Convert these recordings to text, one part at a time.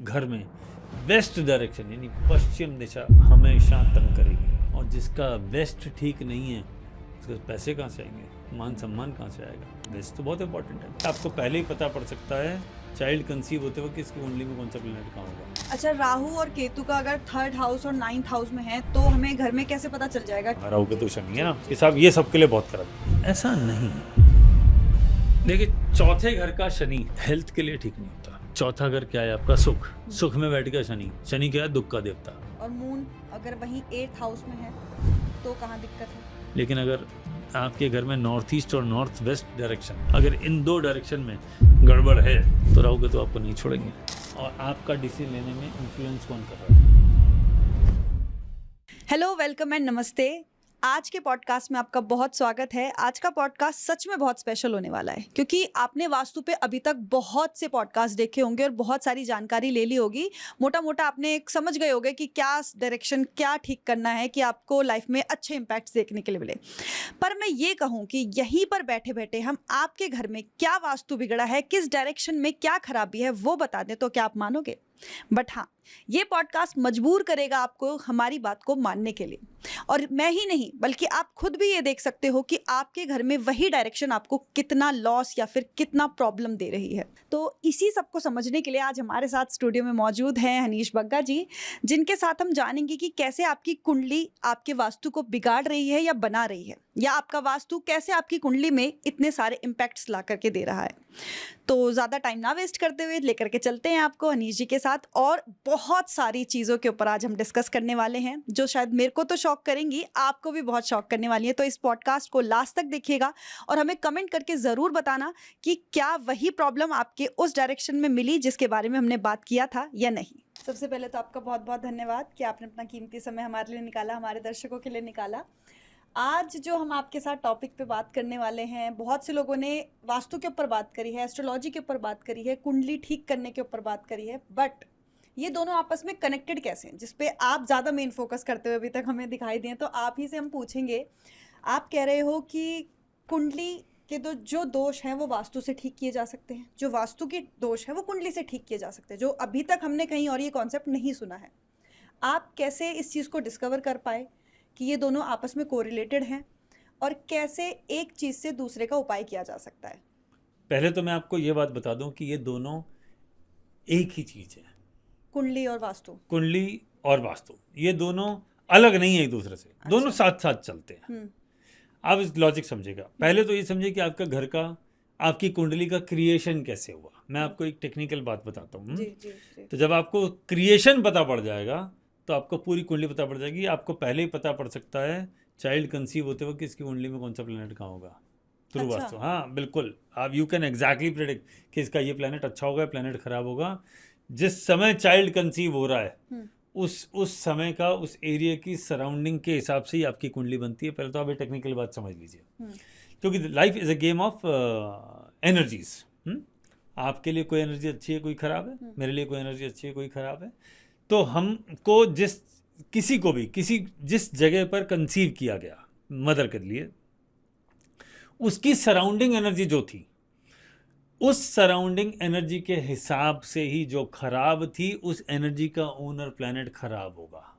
घर में west direction यानी पश्चिम दिशा हमेशा तंग करेगी, और जिसका वेस्ट ठीक नहीं है उसके पैसे कहाँ से आएंगे, मान सम्मान कहाँ से आएगा। वेस्ट तो बहुत इंपॉर्टेंट है। आपको पहले ही पता पड़ सकता है चाइल्ड कंसीव होते वक्त किसकी कुंडली में कौन सा प्लेनेट कहाँ होगा। अच्छा, राहु और केतु का अगर 3rd हाउस और 9th हाउस में है तो हमें घर में कैसे पता चल जाएगा? राहु के तो शनि है ना कि साहब ये सबके लिए बहुत खराब है। ऐसा नहीं, देखिए चौथे घर का शनि हेल्थ के लिए ठीक नहीं होता। चौथा घर क्या है आपका? सुख। सुख में बैठ गया शनि। शनि क्या है? दुख का देवता। और मून अगर वहीं 8th हाउस में है तो कहाँ दिक्कत है? लेकिन अगर आपके घर में नॉर्थ ईस्ट और नॉर्थ वेस्ट डायरेक्शन, अगर इन दो डायरेक्शन में गड़बड़ है तो राहु के तो आपको नहीं छोड़ेंगे। और आपका डिसीजन लेने में इन्फ्लुएंस कौन कर रहा है? हेलो, वेलकम एंड नमस्ते। आज के पॉडकास्ट में आपका बहुत स्वागत है। आज का पॉडकास्ट सच में बहुत स्पेशल होने वाला है क्योंकि आपने वास्तु पे अभी तक बहुत से पॉडकास्ट देखे होंगे और बहुत सारी जानकारी ले ली होगी। मोटा मोटा आपने एक समझ गए होंगे कि क्या डायरेक्शन, क्या ठीक करना है कि आपको लाइफ में अच्छे इम्पैक्ट्स देखने के लिए मिले। पर मैं ये कहूँ कि यहीं पर बैठे बैठे हम आपके घर में क्या वास्तु बिगड़ा है, किस डायरेक्शन में क्या खराबी है वो बता दें तो क्या आप मानोगे? बट हाँ, ये पॉडकास्ट मजबूर करेगा आपको हमारी बात को मानने के लिए। और मैं ही नहीं बल्कि आप खुद भी ये देख सकते हो कि आपके घर में वही डायरेक्शन आपको कितना लॉस या फिर कितना प्रॉब्लम दे रही है। तो इसी सब को समझने के लिए आज हमारे साथ स्टूडियो में मौजूद हैं हनीश बग्गा जी, जिनके साथ हम जानेंगे कि कैसे आपकी कुंडली आपके वास्तु को बिगाड़ रही है या बना रही है, या आपका वास्तु कैसे आपकी कुंडली में इतने सारे इम्पैक्ट्स ला करके दे रहा है। तो ज़्यादा टाइम ना वेस्ट करते हुए लेकर के चलते हैं आपको हनीश जी के साथ, और बहुत सारी चीज़ों के ऊपर आज हम डिस्कस करने वाले हैं जो शायद मेरे को तो शॉक करेंगी, आपको भी बहुत शॉक करने वाली है। तो इस पॉडकास्ट को लास्ट तक देखिएगा और हमें कमेंट करके ज़रूर बताना कि क्या वही प्रॉब्लम आपके उस डायरेक्शन में मिली जिसके बारे में हमने बात किया था या नहीं। सबसे पहले तो आपका बहुत बहुत धन्यवाद कि आपने अपना कीमती समय हमारे लिए निकाला, हमारे दर्शकों के लिए निकाला। आज जो हम आपके साथ टॉपिक पे बात करने वाले हैं, बहुत से लोगों ने वास्तु के ऊपर बात करी है, एस्ट्रोलॉजी के ऊपर बात करी है, कुंडली ठीक करने के ऊपर बात करी है, बट ये दोनों आपस में कनेक्टेड कैसे हैं, जिसपे आप ज़्यादा मेन फोकस करते हुए अभी तक हमें दिखाई दिए। तो आप ही से हम पूछेंगे। आप कह रहे हो कि कुंडली के जो दोष हैं वो वास्तु से ठीक किए जा सकते हैं, जो वास्तु के दोष हैं वो कुंडली से ठीक किए जा सकते हैं, जो अभी तक हमने कहीं और ये कॉन्सेप्ट नहीं सुना है। आप कैसे इस चीज़ को डिस्कवर कर पाए कि ये दोनों आपस में कोरिलेटेड हैं, और कैसे एक चीज़ से दूसरे का उपाय किया जा सकता है? पहले तो मैं आपको ये बात बता दूं कि ये दोनों एक ही चीज़ है। कुंडली और वास्तु, कुंडली और वास्तु ये दोनों अलग नहीं है एक दूसरे से। अच्छा। दोनों साथ साथ चलते हैं। आप इस लॉजिक समझिएगा। पहले तो ये समझिए कि आपका घर का, आपकी कुंडली का क्रिएशन कैसे हुआ। मैं आपको एक टेक्निकल बात बताता हूँ। जी जी जी। तो जब आपको क्रिएशन पता पड़ जाएगा तो आपको पूरी कुंडली पता पड़ जाएगी। आपको पहले ही पता पड़ सकता है चाइल्ड कंसीव होते वक्त किसकी कुंडली में कौन सा प्लेनेट कहाँ होगा थ्रू अच्छा। वास्तु। हाँ बिल्कुल, आप यू कैन एग्जैक्टली प्रेडिक्ट कि इसका ये प्लेनेट अच्छा होगा, प्लेनेट खराब होगा। जिस समय चाइल्ड कंसीव हो रहा है उस समय का, उस एरिया की सराउंडिंग के हिसाब से ही आपकी कुंडली बनती है। पहले तो आप ये टेक्निकल बात समझ लीजिए, क्योंकि life is a game of energies. आपके लिए कोई एनर्जी अच्छी है, कोई ख़राब है, मेरे लिए कोई एनर्जी अच्छी है, कोई ख़राब है। तो हमको जिस जगह पर कंसीव किया गया मदर के लिए, उसकी सराउंडिंग एनर्जी जो थी, उस सराउंडिंग एनर्जी के हिसाब से ही जो खराब थी उस एनर्जी का ओनर प्लैनेट खराब होगा।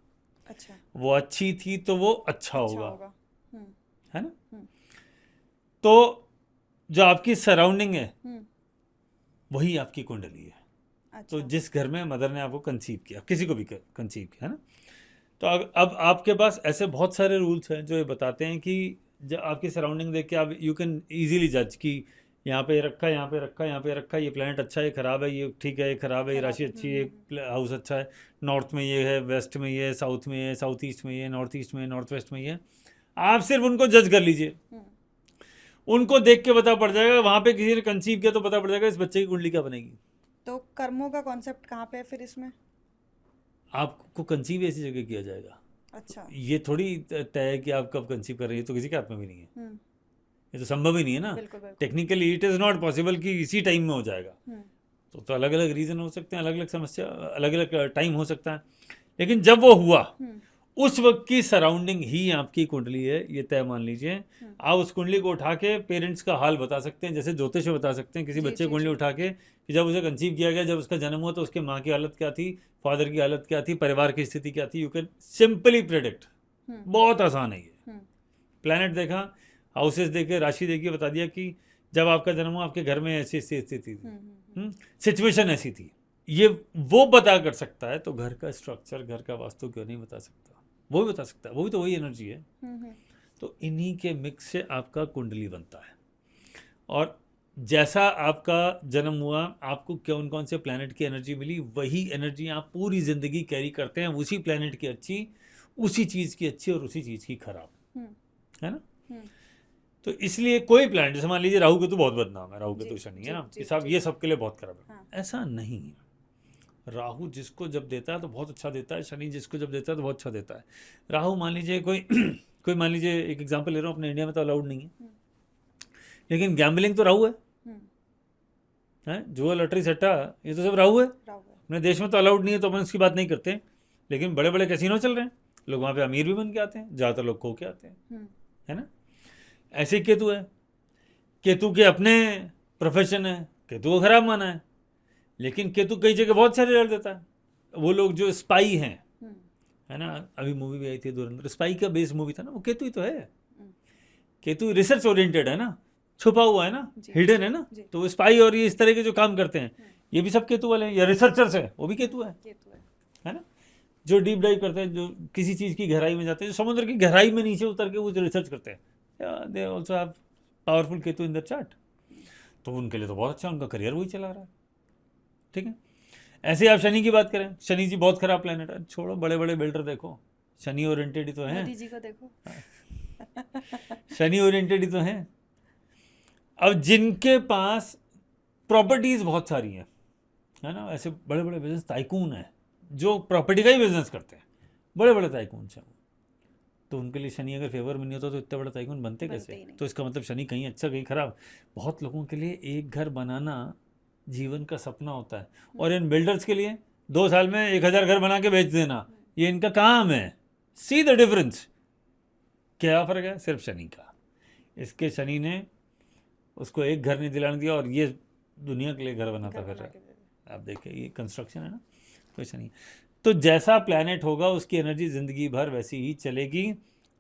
अच्छा। वो अच्छी थी तो वो अच्छा होगा। है ना? तो जो आपकी सराउंडिंग है वही आपकी कुंडली है। अच्छा। तो जिस घर में मदर ने आपको कंसीव किया, किसी को भी कंसीव किया, है ना, तो अब आपके पास ऐसे बहुत सारे रूल्स हैं जो ये बताते हैं कि जब आपकी सराउंडिंग देख के आप यू कैन ईजिली जज कि यहाँ पे रखा, यहाँ पे रखा, यहाँ पे रखा, ये प्लैनेट अच्छा है, खराब है, ये ठीक है, ये खराब है, ये राशि अच्छी है, हाउस अच्छा है, नॉर्थ में ये है, वेस्ट में ये है, साउथ में ये है, साउथ ईस्ट में ये है, नॉर्थ ईस्ट में है, नॉर्थ वेस्ट में ये है। आप सिर्फ उनको जज कर लीजिए, उनको देख के पता पड़ जाएगा। वहाँ पे किसी ने कंसीव किया तो पता पड़ जाएगा इस बच्चे की कुंडली क्या बनेगी। तो कर्मों का कॉन्सेप्ट कहाँ पे है फिर इसमें? आपको कंसीव ऐसी जगह किया जाएगा। अच्छा। ये थोड़ी तय है कि आप कब कंसीव कर रही है, तो किसी के हाथ में भी नहीं है। ये तो संभव ही नहीं है ना। Technically it is not possible कि इसी टाइम में हो जाएगा। तो अलग अलग रीज़न हो सकते हैं, अलग अलग समस्या, अलग अलग टाइम हो सकता है। लेकिन जब वो हुआ उस वक्त की सराउंडिंग ही आपकी कुंडली है, ये तय मान लीजिए। आप उस कुंडली को उठा के पेरेंट्स का हाल बता सकते हैं, जैसे ज्योतिष में बता सकते हैं किसी जी, बच्चे जी, की कुंडली जी। उठा के कि जब उसे कंसीव किया गया, जब उसका जन्म हुआ तो उसके माँ की हालत क्या थी, फादर की हालत क्या थी, परिवार की स्थिति क्या थी। You can simply predict. बहुत आसान है ये। प्लैनेट देखा, हाउसेस देखे, राशि देखी, बता दिया कि जब आपका जन्म हुआ आपके घर में ऐसी स्थिति थी, सिचुएशन ऐसी थी। ये वो बता कर सकता है, तो घर का स्ट्रक्चर, घर का वास्तु क्यों नहीं बता सकता? वो भी बता सकता है, वो भी तो वही एनर्जी है। तो इन्हीं के मिक्स से आपका कुंडली बनता है। और जैसा आपका जन्म हुआ, आपको कौन कौन से प्लैनेट की एनर्जी मिली, वही एनर्जी आप पूरी जिंदगी कैरी करते हैं। उसी प्लैनेट की अच्छी, उसी चीज़ की अच्छी और उसी चीज़ की खराब, है ना। तो इसलिए कोई प्लैनेट, जैसे मान लीजिए राहु केतु बहुत बदनाम है, राहु केतु शनि है ना, कि साहब ये सबके लिए बहुत खराब है। ऐसा नहीं है। राहु जिसको जब देता है तो बहुत अच्छा देता है, शनि जिसको जब देता है तो बहुत अच्छा देता है। राहु मान लीजिए कोई मान लीजिए, एक एग्जांपल ले रहा हूँ, अपने इंडिया में तो अलाउड नहीं है, लेकिन गैम्बलिंग तो राहु है, जुआ, लॉटरी, सट्टा, ये तो सब राहु है। अपने देश में तो अलाउड नहीं है, तो अपन उसकी बात नहीं करते, लेकिन बड़े बड़े कैसीनो चल रहे हैं, लोग वहाँ पे अमीर भी बन के आते हैं, ज़्यादातर लोग खो के आते हैं, है ना। ऐसे केतु है, केतु के अपने प्रोफेशन है, केतु को खराब माना है, लेकिन केतु कई जगह बहुत सारे रिजल्ट देता है। वो लोग जो स्पाई हैं, है ना, अभी मूवी भी आई थी धुरंधर, स्पाई का बेस मूवी था ना, वो केतु ही तो है। केतु रिसर्च ओरिएंटेड है ना, छुपा हुआ है ना, हिडन है ना, तो वो स्पाई और ये इस तरह के जो काम करते हैं, ये भी सब केतु वाले हैं। या रिसर्चर्स है, वो भी केतु है ना, जो डीप डाइव करते हैं, जो किसी चीज़ की गहराई में जाते हैं, जो समुद्र की गहराई में नीचे उतर के वो जो रिसर्च करते हैं, they also have powerful Ketu in the chart. तो उनके लिए तो बहुत अच्छा, उनका करियर वही चला रहा है, ठीक है। ऐसे आप शनि की बात करें, शनि जी बहुत खराब प्लेनेट है। छोड़ो, बड़े बड़े बिल्डर देखो, शनि ओरिएंटेड ही तो हैं। मोदी जी को देखो। शनि ओरिएंटेड ही तो हैं। अब जिनके पास प्रॉपर्टीज बहुत सारी हैं, है ना, ऐसे बड़े बड़े बिजनेस टाइकून हैं जो प्रॉपर्टी का ही बिजनेस करते हैं, बड़े बड़े टाइकून हैं, तो उनके लिए शनि अगर फेवर में नहीं होता तो इतना बड़ा टाइकून बनते कैसे? तो इसका मतलब शनि कहीं अच्छा कहीं खराब। बहुत लोगों के लिए एक घर बनाना जीवन का सपना होता है, और इन बिल्डर्स के लिए 2 साल में 1000 घर बना के बेच देना, ये इनका काम है। सी द डिफरेंस, क्या फर्क है? सिर्फ शनि का। इसके शनि ने उसको एक घर नहीं दिलाने दिया, और ये दुनिया के लिए घर बनाता फिर रहा है। आप देखिए, ये कंस्ट्रक्शन है ना, कोई शनि। तो जैसा प्लैनेट होगा उसकी एनर्जी जिंदगी भर वैसी ही चलेगी।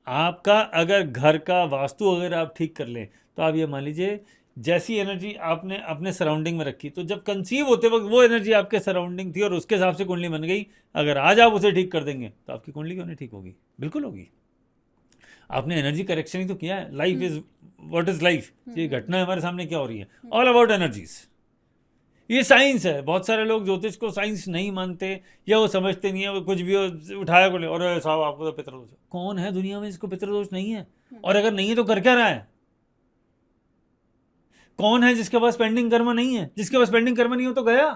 आपका अगर घर का वास्तु अगर आप ठीक कर लें, तो आप ये मान लीजिए जैसी एनर्जी आपने अपने सराउंडिंग में रखी, तो जब कंसीव होते वक्त वो एनर्जी आपके सराउंडिंग थी और उसके हिसाब से कुंडली बन गई, अगर आज आप उसे ठीक कर देंगे तो आपकी कुंडली क्यों नहीं ठीक होगी? बिल्कुल होगी। आपने एनर्जी करेक्शन ही तो किया है। Life is what is life, ये घटना हमारे सामने क्या हो रही है, ऑल अबाउट एनर्जीज। ये साइंस है। बहुत सारे लोग ज्योतिष को साइंस नहीं मानते, या वो समझते नहीं है, वो कुछ भी हो उठाया को ले, और साहब आपको तो पितृदोष है। कौन है दुनिया में जिसको पितृदोष नहीं है? और अगर नहीं है तो कर क्या रहा है? कौन है जिसके पास पेंडिंग कर्म नहीं है? जिसके पास पेंडिंग कर्म नहीं हो तो गया,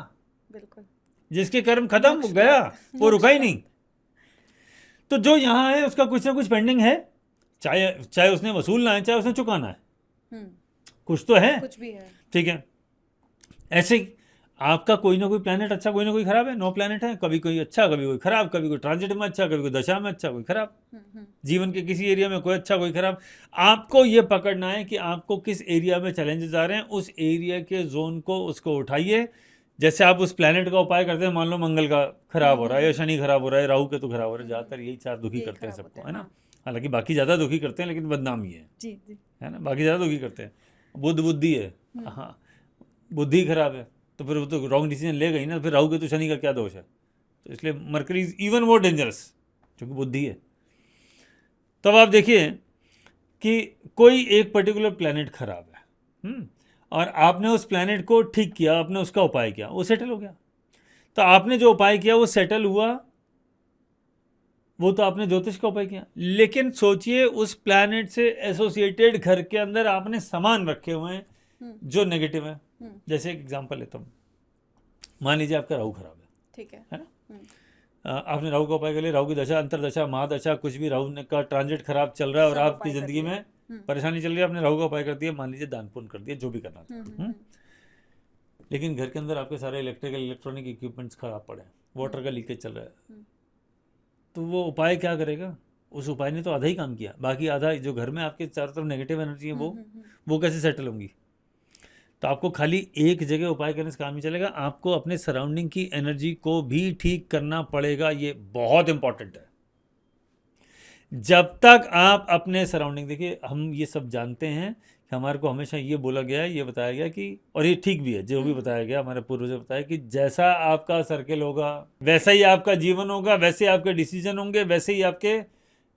बिल्कुल। जिसके कर्म खत्म गया, वो रुका ही नहीं। तो जो यहाँ है उसका कुछ ना कुछ पेंडिंग है, चाहे उसने वसूलना है, चाहे उसने चुकाना है, कुछ तो है, कुछ भी है, ठीक है। ऐसे ही आपका कोई ना कोई प्लैनेट अच्छा, कोई ना कोई खराब है। 9 प्लैनेट है, कभी कोई अच्छा, कभी कोई खराब, कभी कोई ट्रांजिट में अच्छा, कभी कोई दशा में अच्छा, कोई खराब। जीवन के किसी एरिया में कोई अच्छा, कोई खराब। आपको ये पकड़ना है कि आपको किस एरिया में चैलेंजेस आ रहे हैं, उस एरिया के जोन को उसको उठाइए। जैसे आप उस प्लैनेट का उपाय करते हैं, मान लो मंगल का खराब हो रहा है, या शनि खराब हो रहा है, राहु के तो खराब हो रहा है, ज़्यादातर यही 4 दुखी करते हैं सबको, है ना। हालांकि बाकी ज़्यादा दुखी करते हैं, लेकिन बदनाम ही है, है ना। बाकी ज़्यादा दुखी करते हैं। बुद्धि है, हाँ, बुद्धि खराब है, तो फिर वो तो रॉन्ग डिसीजन ले गई ना। फिर राहु के तो शनि का क्या दोष है? तो इसलिए mercury is even more dangerous, क्योंकि बुद्धि है। तब आप देखिए कि कोई एक पर्टिकुलर प्लैनेट खराब है, और आपने उस प्लैनेट को ठीक किया, आपने उसका उपाय किया, वो सेटल हो गया। तो आपने जो उपाय किया वो सेटल हुआ, वो तो आपने ज्योतिष का उपाय किया। लेकिन सोचिए, उस प्लैनेट से एसोसिएटेड घर के अंदर आपने सामान रखे हुए हैं जो नेगेटिव है। जैसे एक एग्जांपल लेता हूँ, मान लीजिए आपका राहु खराब है, ठीक है ना। आपने राहु का उपाय कर लिया, राहु की दशा, अंतरदशा, महादशा, कुछ भी राहु का ट्रांजिट खराब चल रहा है और आपकी जिंदगी में परेशानी चल रही है, आपने राहु का उपाय कर दिया, मान लीजिए दान पुण्य कर दिया, जो भी करना था। लेकिन घर के अंदर आपके सारे इलेक्ट्रिकल इलेक्ट्रॉनिक इक्विपमेंट्स खराब पड़े हैं, वाटर का लीकेज चल रहा है, तो वो उपाय क्या करेगा? उस उपाय ने तो आधा ही काम किया, बाकी आधा जो घर में आपके चारों तरफ नेगेटिव एनर्जी है वो कैसे सेटल होंगी? तो आपको खाली एक जगह उपाय करने से काम नहीं चलेगा, आपको अपने सराउंडिंग की एनर्जी को भी ठीक करना पड़ेगा। ये बहुत इंपॉर्टेंट है। जब तक आप अपने सराउंडिंग, देखिए हम ये सब जानते हैं कि हमारे को हमेशा ये बोला गया है, ये बताया गया कि, और ये ठीक भी है, जो भी बताया गया हमारे पूर्वजों ने बताया कि जैसा आपका सर्कल होगा वैसा ही आपका जीवन होगा, वैसे ही आपके डिसीजन होंगे, वैसे ही आपके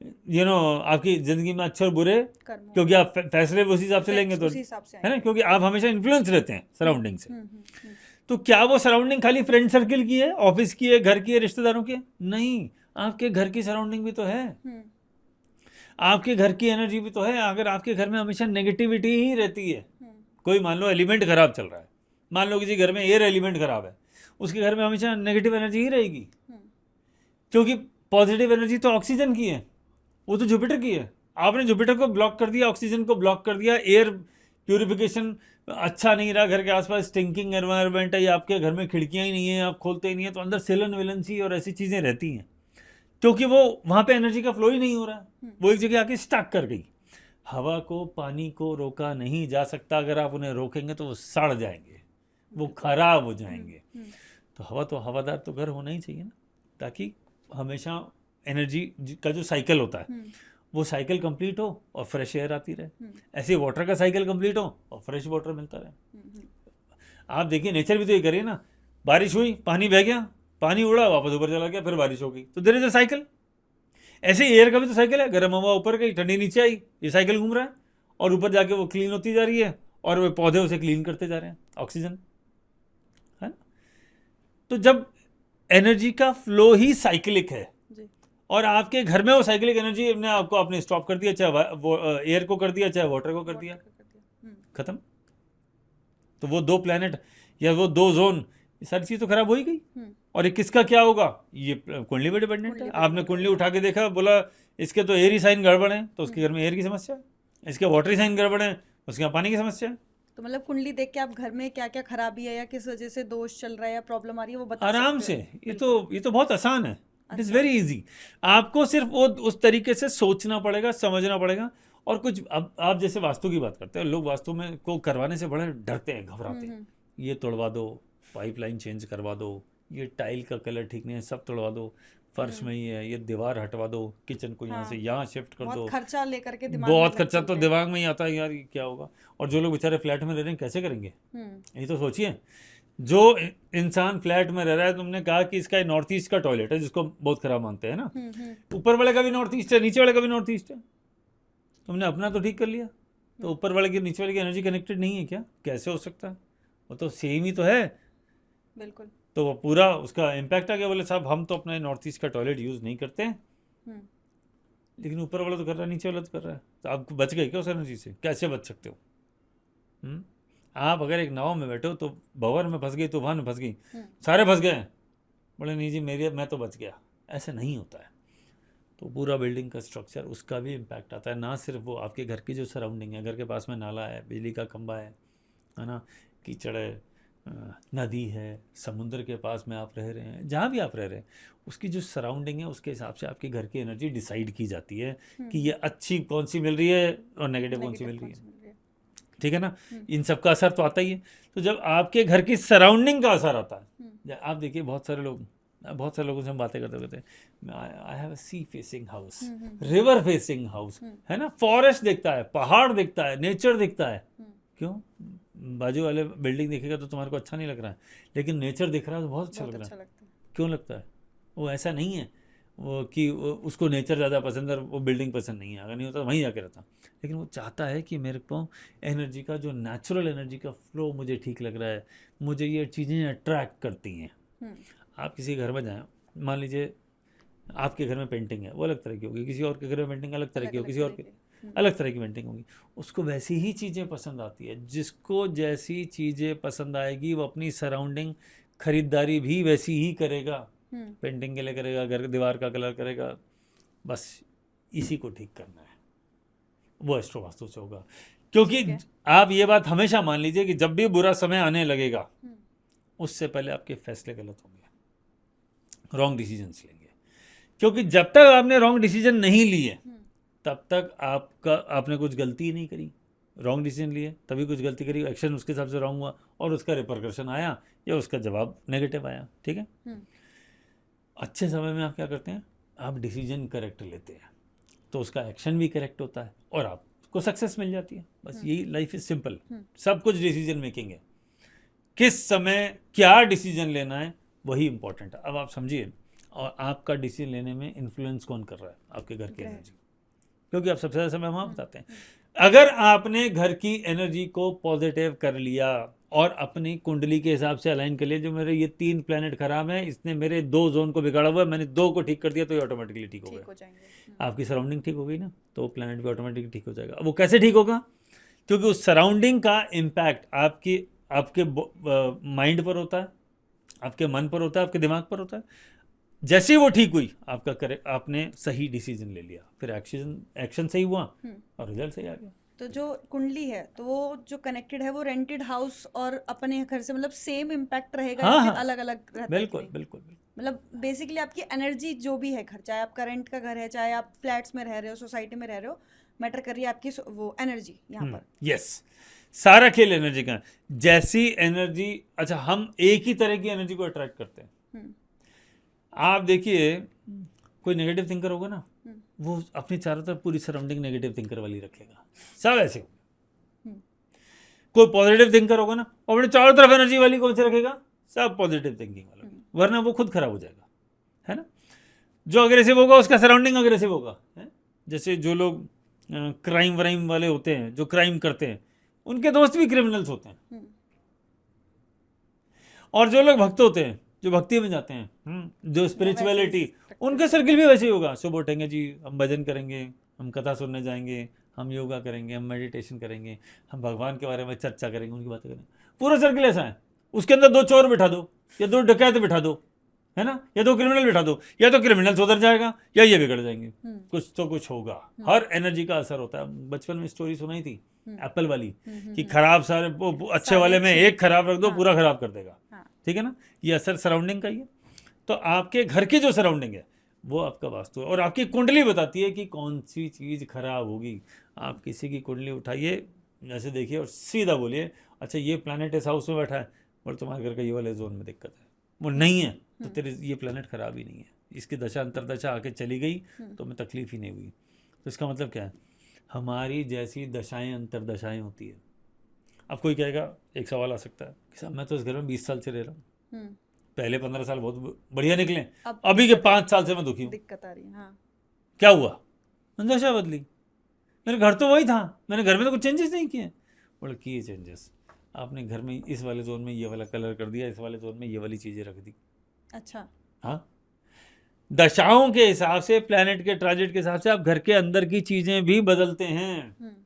आपकी जिंदगी में अच्छे और बुरे, क्योंकि आप फैसले उसी हिसाब से लेंगे, तो है ना, क्योंकि आप हमेशा इन्फ्लुएंस रहते हैं सराउंडिंग से। तो क्या वो सराउंडिंग खाली फ्रेंड सर्किल की है, ऑफिस की है, घर की है, रिश्तेदारों की है? नहीं, आपके घर की सराउंडिंग भी तो है, आपके घर की एनर्जी भी तो है। अगर आपके घर में हमेशा नेगेटिविटी ही रहती है, कोई मान लो एलिमेंट खराब चल रहा है, मान लो किसी घर में एयर एलिमेंट खराब है, उसके घर में हमेशा नेगेटिव एनर्जी ही रहेगी, क्योंकि पॉजिटिव एनर्जी तो ऑक्सीजन की है, वो तो जुपिटर की है। आपने जुपिटर को ब्लॉक कर दिया, ऑक्सीजन को ब्लॉक कर दिया, एयर प्यूरिफिकेशन अच्छा नहीं रहा, घर के आसपास स्टिंकिंग एनवायरनमेंट है, या आपके घर में खिड़कियां ही नहीं है, आप खोलते ही नहीं है, तो अंदर सेलन वेलेंसी और ऐसी चीज़ें रहती हैं, क्योंकि वो वहाँ पे एनर्जी का फ्लो ही नहीं हो रहा है, वो एक जगह आके स्टक कर गई। हवा को, पानी को रोका नहीं जा सकता, अगर आप उन्हें रोकेंगे तो वो सड़ जाएंगे, वो खराब हो जाएंगे। तो हवा तो, हवादार तो घर होना ही चाहिए ना, ताकि हमेशा एनर्जी का जो साइकिल होता है वो साइकिल कंप्लीट हो और फ्रेश एयर आती रहे। ऐसे वाटर का साइकिल कंप्लीट हो और फ्रेश वाटर मिलता रहे। आप देखिए नेचर भी तो ये करिए ना, बारिश हुई, पानी बह गया, पानी उड़ा, वापस ऊपर चला गया, फिर बारिश हो गई, तो देयर इज अ साइकिल। ऐसे एयर का भी तो साइकिल है, गर्म हवा ऊपर गई, ठंडी नीचे आई, ये साइकिल घूम रहा है, और ऊपर जाके वो क्लीन होती जा रही है, और वो पौधे उसे क्लीन करते जा रहे हैं, ऑक्सीजन, है ना। तो जब एनर्जी का फ्लो ही साइकिलिक है, और आपके घर में वो साइकिलिक एनर्जी ने आपको आपने स्टॉप कर दिया, चाहे वो एयर को कर दिया, चाहे वाटर को कर दिया, खत्म। तो वो दो प्लैनेट या वो दो जोन, ये सारी चीज तो खराब हो ही गई। और ये किसका क्या होगा, ये कुंडली पे डिपेंडेंट है। आपने कुंडली उठा के देखा, बोला इसके तो एयर ही साइन गड़बड़ है, तो उसके घर में एयर की समस्या है, इसके वाटर साइन गड़बड़ है, उसके यहाँ पानी की समस्या है। तो मतलब कुंडली देख के आप घर में क्या क्या खराबी है या किस वजह से दोष चल रहा है या प्रॉब्लम आ रही है वो बता आराम से। ये तो बहुत आसान है, इट इज़ वेरी इजी। आपको सिर्फ वो उस तरीके से सोचना पड़ेगा, समझना पड़ेगा। और कुछ, अब आप जैसे वास्तु की बात करते हैं, लोग वास्तु में को करवाने से बड़े डरते हैं, घबराते हैं। ये तोड़वा दो, पाइपलाइन चेंज करवा दो, ये टाइल का कलर ठीक नहीं है, सब तोड़वा दो, फर्श में ही है, ये दीवार हटवा दो, किचन को यहाँ से यहाँ शिफ्ट कर दो। खर्चा लेकर के दिमाग बहुत खर्चा तो दिमाग में ही आता है, यार ये क्या होगा। और जो लोग बेचारे फ्लैट में रह रहे हैं कैसे करेंगे, ये तो सोचिए। जो इंसान फ्लैट में रह रहा है, तुमने कहा कि इसका नॉर्थ ईस्ट का टॉयलेट है, जिसको बहुत खराब मानते हैं ना, ऊपर वाले का भी नॉर्थ ईस्ट है, नीचे वाले का भी नॉर्थ ईस्ट है, तुमने अपना तो ठीक कर लिया, तो ऊपर वाले की नीचे वाले की एनर्जी कनेक्टेड नहीं है क्या? कैसे हो सकता है? वो तो सेम ही तो है। बिल्कुल। तो वो पूरा उसका इम्पैक्ट आ गया। बोले साहब हम तो अपना नॉर्थ ईस्ट का टॉयलेट यूज़ नहीं करते हैं, लेकिन ऊपर वाला तो कर रहा है, नीचे वाला तो कर रहा है, तो आप बच गए क्या उस एनर्जी से? कैसे बच सकते हो? आप अगर एक नाव में बैठे हो तो भंवर में फंस गई, तूफान में फंस गई, सारे फंस गए, बोले नहीं जी मैं तो बच गया। ऐसे नहीं होता है। तो पूरा बिल्डिंग का स्ट्रक्चर, उसका भी इम्पैक्ट आता है। ना सिर्फ वो, आपके घर की जो सराउंडिंग है, घर के पास में नाला है, बिजली का खंभा है ना, कीचड़ है, नदी है, समुद्र के पास में आप रह रहे हैं, जहाँ भी आप रह रहे हैं, उसकी जो सराउंडिंग है उसके हिसाब से आपके घर की एनर्जी डिसाइड की जाती है कि ये अच्छी कौन सी मिल रही है और नेगेटिव कौन सी मिल रही है। ठीक है ना। इन सब का असर तो आता ही है। तो जब आपके घर की सराउंडिंग का असर आता है, आप देखिए बहुत सारे लोगों से हम बातें करते हैं, I have a sea facing house, river facing house, है ना, फॉरेस्ट दिखता है, पहाड़ दिखता है, नेचर दिखता है। क्यों? बाजू वाले बिल्डिंग देखेगा तो तुम्हारे को अच्छा नहीं लग रहा है, लेकिन नेचर दिख रहा है तो बहुत अच्छा लग रहा है। क्यों लगता है? वो ऐसा नहीं है वो कि उसको नेचर ज़्यादा पसंद है, वो बिल्डिंग पसंद नहीं है। अगर नहीं होता तो वहीं जाके रहता, लेकिन वो चाहता है कि मेरे को एनर्जी का, जो नेचुरल एनर्जी का फ्लो मुझे ठीक लग रहा है, मुझे ये चीज़ें अट्रैक्ट करती हैं। आप किसी घर में जाएं, मान लीजिए आपके घर में पेंटिंग है, वो अलग तरह की होगी, किसी और के घर में पेंटिंग अलग तरह की होगी, किसी और की अलग तरह की पेंटिंग होगी। उसको वैसी ही चीज़ें पसंद आती है। जिसको जैसी चीज़ें पसंद आएगी वो अपनी सराउंडिंग खरीदारी भी वैसी ही करेगा, पेंटिंग के लिए करेगा, घर दीवार का कलर करेगा। बस इसी को ठीक करना है, वो एस्ट्रो वास्तु से होगा। क्योंकि आप ये बात हमेशा मान लीजिए कि जब भी बुरा समय आने लगेगा, उससे पहले आपके फैसले गलत होंगे, रॉन्ग डिसीजंस लेंगे। क्योंकि जब तक आपने रॉन्ग डिसीजन नहीं लिए तब तक आपने कुछ गलती ही नहीं करी। रॉन्ग डिसीजन लिए तभी कुछ गलती करी, एक्शन उसके हिसाब से रॉन्ग हुआ और उसका रिपरकशन आया या उसका जवाब नेगेटिव आया। ठीक है, अच्छे समय में आप क्या करते हैं, आप डिसीजन करेक्ट लेते हैं तो उसका एक्शन भी करेक्ट होता है और आपको सक्सेस मिल जाती है। बस यही लाइफ इज सिंपल, सब कुछ डिसीजन मेकिंग है। किस समय क्या डिसीजन लेना है वही इंपॉर्टेंट है। अब आप समझिए, और आपका डिसीजन लेने में इन्फ्लुएंस कौन कर रहा है, आपके घर की एनर्जी, क्योंकि आप सबसे ज़्यादा समय वहाँ बताते हैं। अगर आपने घर की एनर्जी को पॉजिटिव कर लिया और अपनी कुंडली के हिसाब से अलाइन कर लिया, जो मेरे ये 3 प्लैनेट खराब हैं, इसने मेरे 2 जोन को बिगाड़ा हुआ है, मैंने 2 को ठीक कर दिया तो ये ऑटोमेटिकली ठीक हो गया। आपकी सराउंडिंग ठीक हो गई ना, तो प्लैनेट भी ऑटोमेटिकली ठीक हो जाएगा। अब वो कैसे ठीक होगा, क्योंकि उस सराउंडिंग का इम्पैक्ट आपके माइंड पर होता है, आपके मन पर होता है, आपके दिमाग पर होता है। जैसे ही वो ठीक हुई आपने सही डिसीजन ले लिया, फिर एक्शन सही हुआ और रिजल्ट सही आ गया। तो जो कुंडली है तो वो जो कनेक्टेड है वो रेंटेड हाउस और अपने घर से मतलब सेम इम्पैक्ट रहेगा या फिर अलग अलग रहता है? बिल्कुल बिल्कुल। मतलब बेसिकली आपकी एनर्जी जो भी है घर, चाहे आपका रेंट का घर है, चाहे आप फ्लैट्स में रह रहे हो, सोसाइटी में रह रहे हो, मैटर कर रही है आपकी वो एनर्जी यहाँ पर। यस, सारा खेल एनर्जी का। जैसी एनर्जी, अच्छा हम एक ही तरह की एनर्जी को अट्रैक्ट करते हैं। आप देखिए, कोई नेगेटिव थिंकर होगा ना, वो अपनी चारों तरफ पूरी सराउंडिंग नेगेटिव थिंकर वाली रखेगा, सब ऐसे। कोई पॉजिटिव थिंकर होगा ना, वो अपने चारों तरफ एनर्जी वाली कौन से रखेगा, सब पॉजिटिव थिंकिंग वाला, वरना वो खुद खराब हो जाएगा, है ना। जो अग्रेसिव होगा उसका सराउंडिंग अग्रेसिव होगा, है? जैसे जो लोग क्राइम व्राइम वाले होते हैं, जो क्राइम करते हैं, उनके दोस्त भी क्रिमिनल्स होते हैं। और जो लोग भक्त होते हैं, जो भक्ति में जाते हैं, जो स्पिरिचुअलिटी, उनके सर्किल भी वैसे ही होगा। सुबह उठेंगे जी, हम भजन करेंगे, हम कथा सुनने जाएंगे, हम योगा करेंगे, हम मेडिटेशन करेंगे, हम भगवान के बारे में चर्चा करेंगे, उनकी बातें करेंगे। पूरा सर्किल ऐसा है। उसके अंदर 2 चोर बिठा दो या 2 डकैत बिठा दो, है ना, या 2 क्रिमिनल बिठा दो, या तो क्रिमिनल सुधर जाएगा या ये बिगड़ जाएंगे, कुछ तो कुछ होगा। हर एनर्जी का असर होता है। बचपन में स्टोरी सुनाई थी एप्पल वाली कि खराब सारे अच्छे वाले में एक खराब रख दो, पूरा खराब कर देगा। ठीक है ना, ये असर सराउंडिंग का ही है। तो आपके घर की जो सराउंडिंग है वो आपका वास्तु है, और आपकी कुंडली बताती है कि कौन सी चीज़ खराब होगी। आप किसी की कुंडली उठाइए, जैसे देखिए, और सीधा बोलिए, अच्छा ये प्लैनेट इस हाउस में बैठा है और तुम्हारे घर का ये वाले जोन में दिक्कत है, वो नहीं है तो तेरे ये प्लैनेट खराब ही नहीं है, इसकी दशा अंतरदशा आके चली गई तो हमें तकलीफ ही नहीं हुई। तो इसका मतलब क्या है, हमारी जैसी दशाएं अंतरदशाएं होती है। अब कोई कहेगा, एक सवाल आ सकता है कि साहब मैं तो इस घर में 20 साल से रह रहा हूँ, पहले 15 साल बहुत बढ़िया निकले, अभी के 5 साल से मैं दुखी हूँ, दिक्कत आ रही है। हाँ। क्या हुआ, दशा बदली, मेरे घर तो वही था, मैंने घर में तो कुछ चेंजेस नहीं किए। बोले किए चेंजेस, आपने घर में इस वाले जोन में ये वाला कलर कर दिया, इस वाले जोन में ये वाली चीज़ें रख दी। अच्छा। हाँ, दशाओं के हिसाब से, प्लैनेट के ट्रांजिट के हिसाब से आप घर के अंदर की चीज़ें भी बदलते हैं।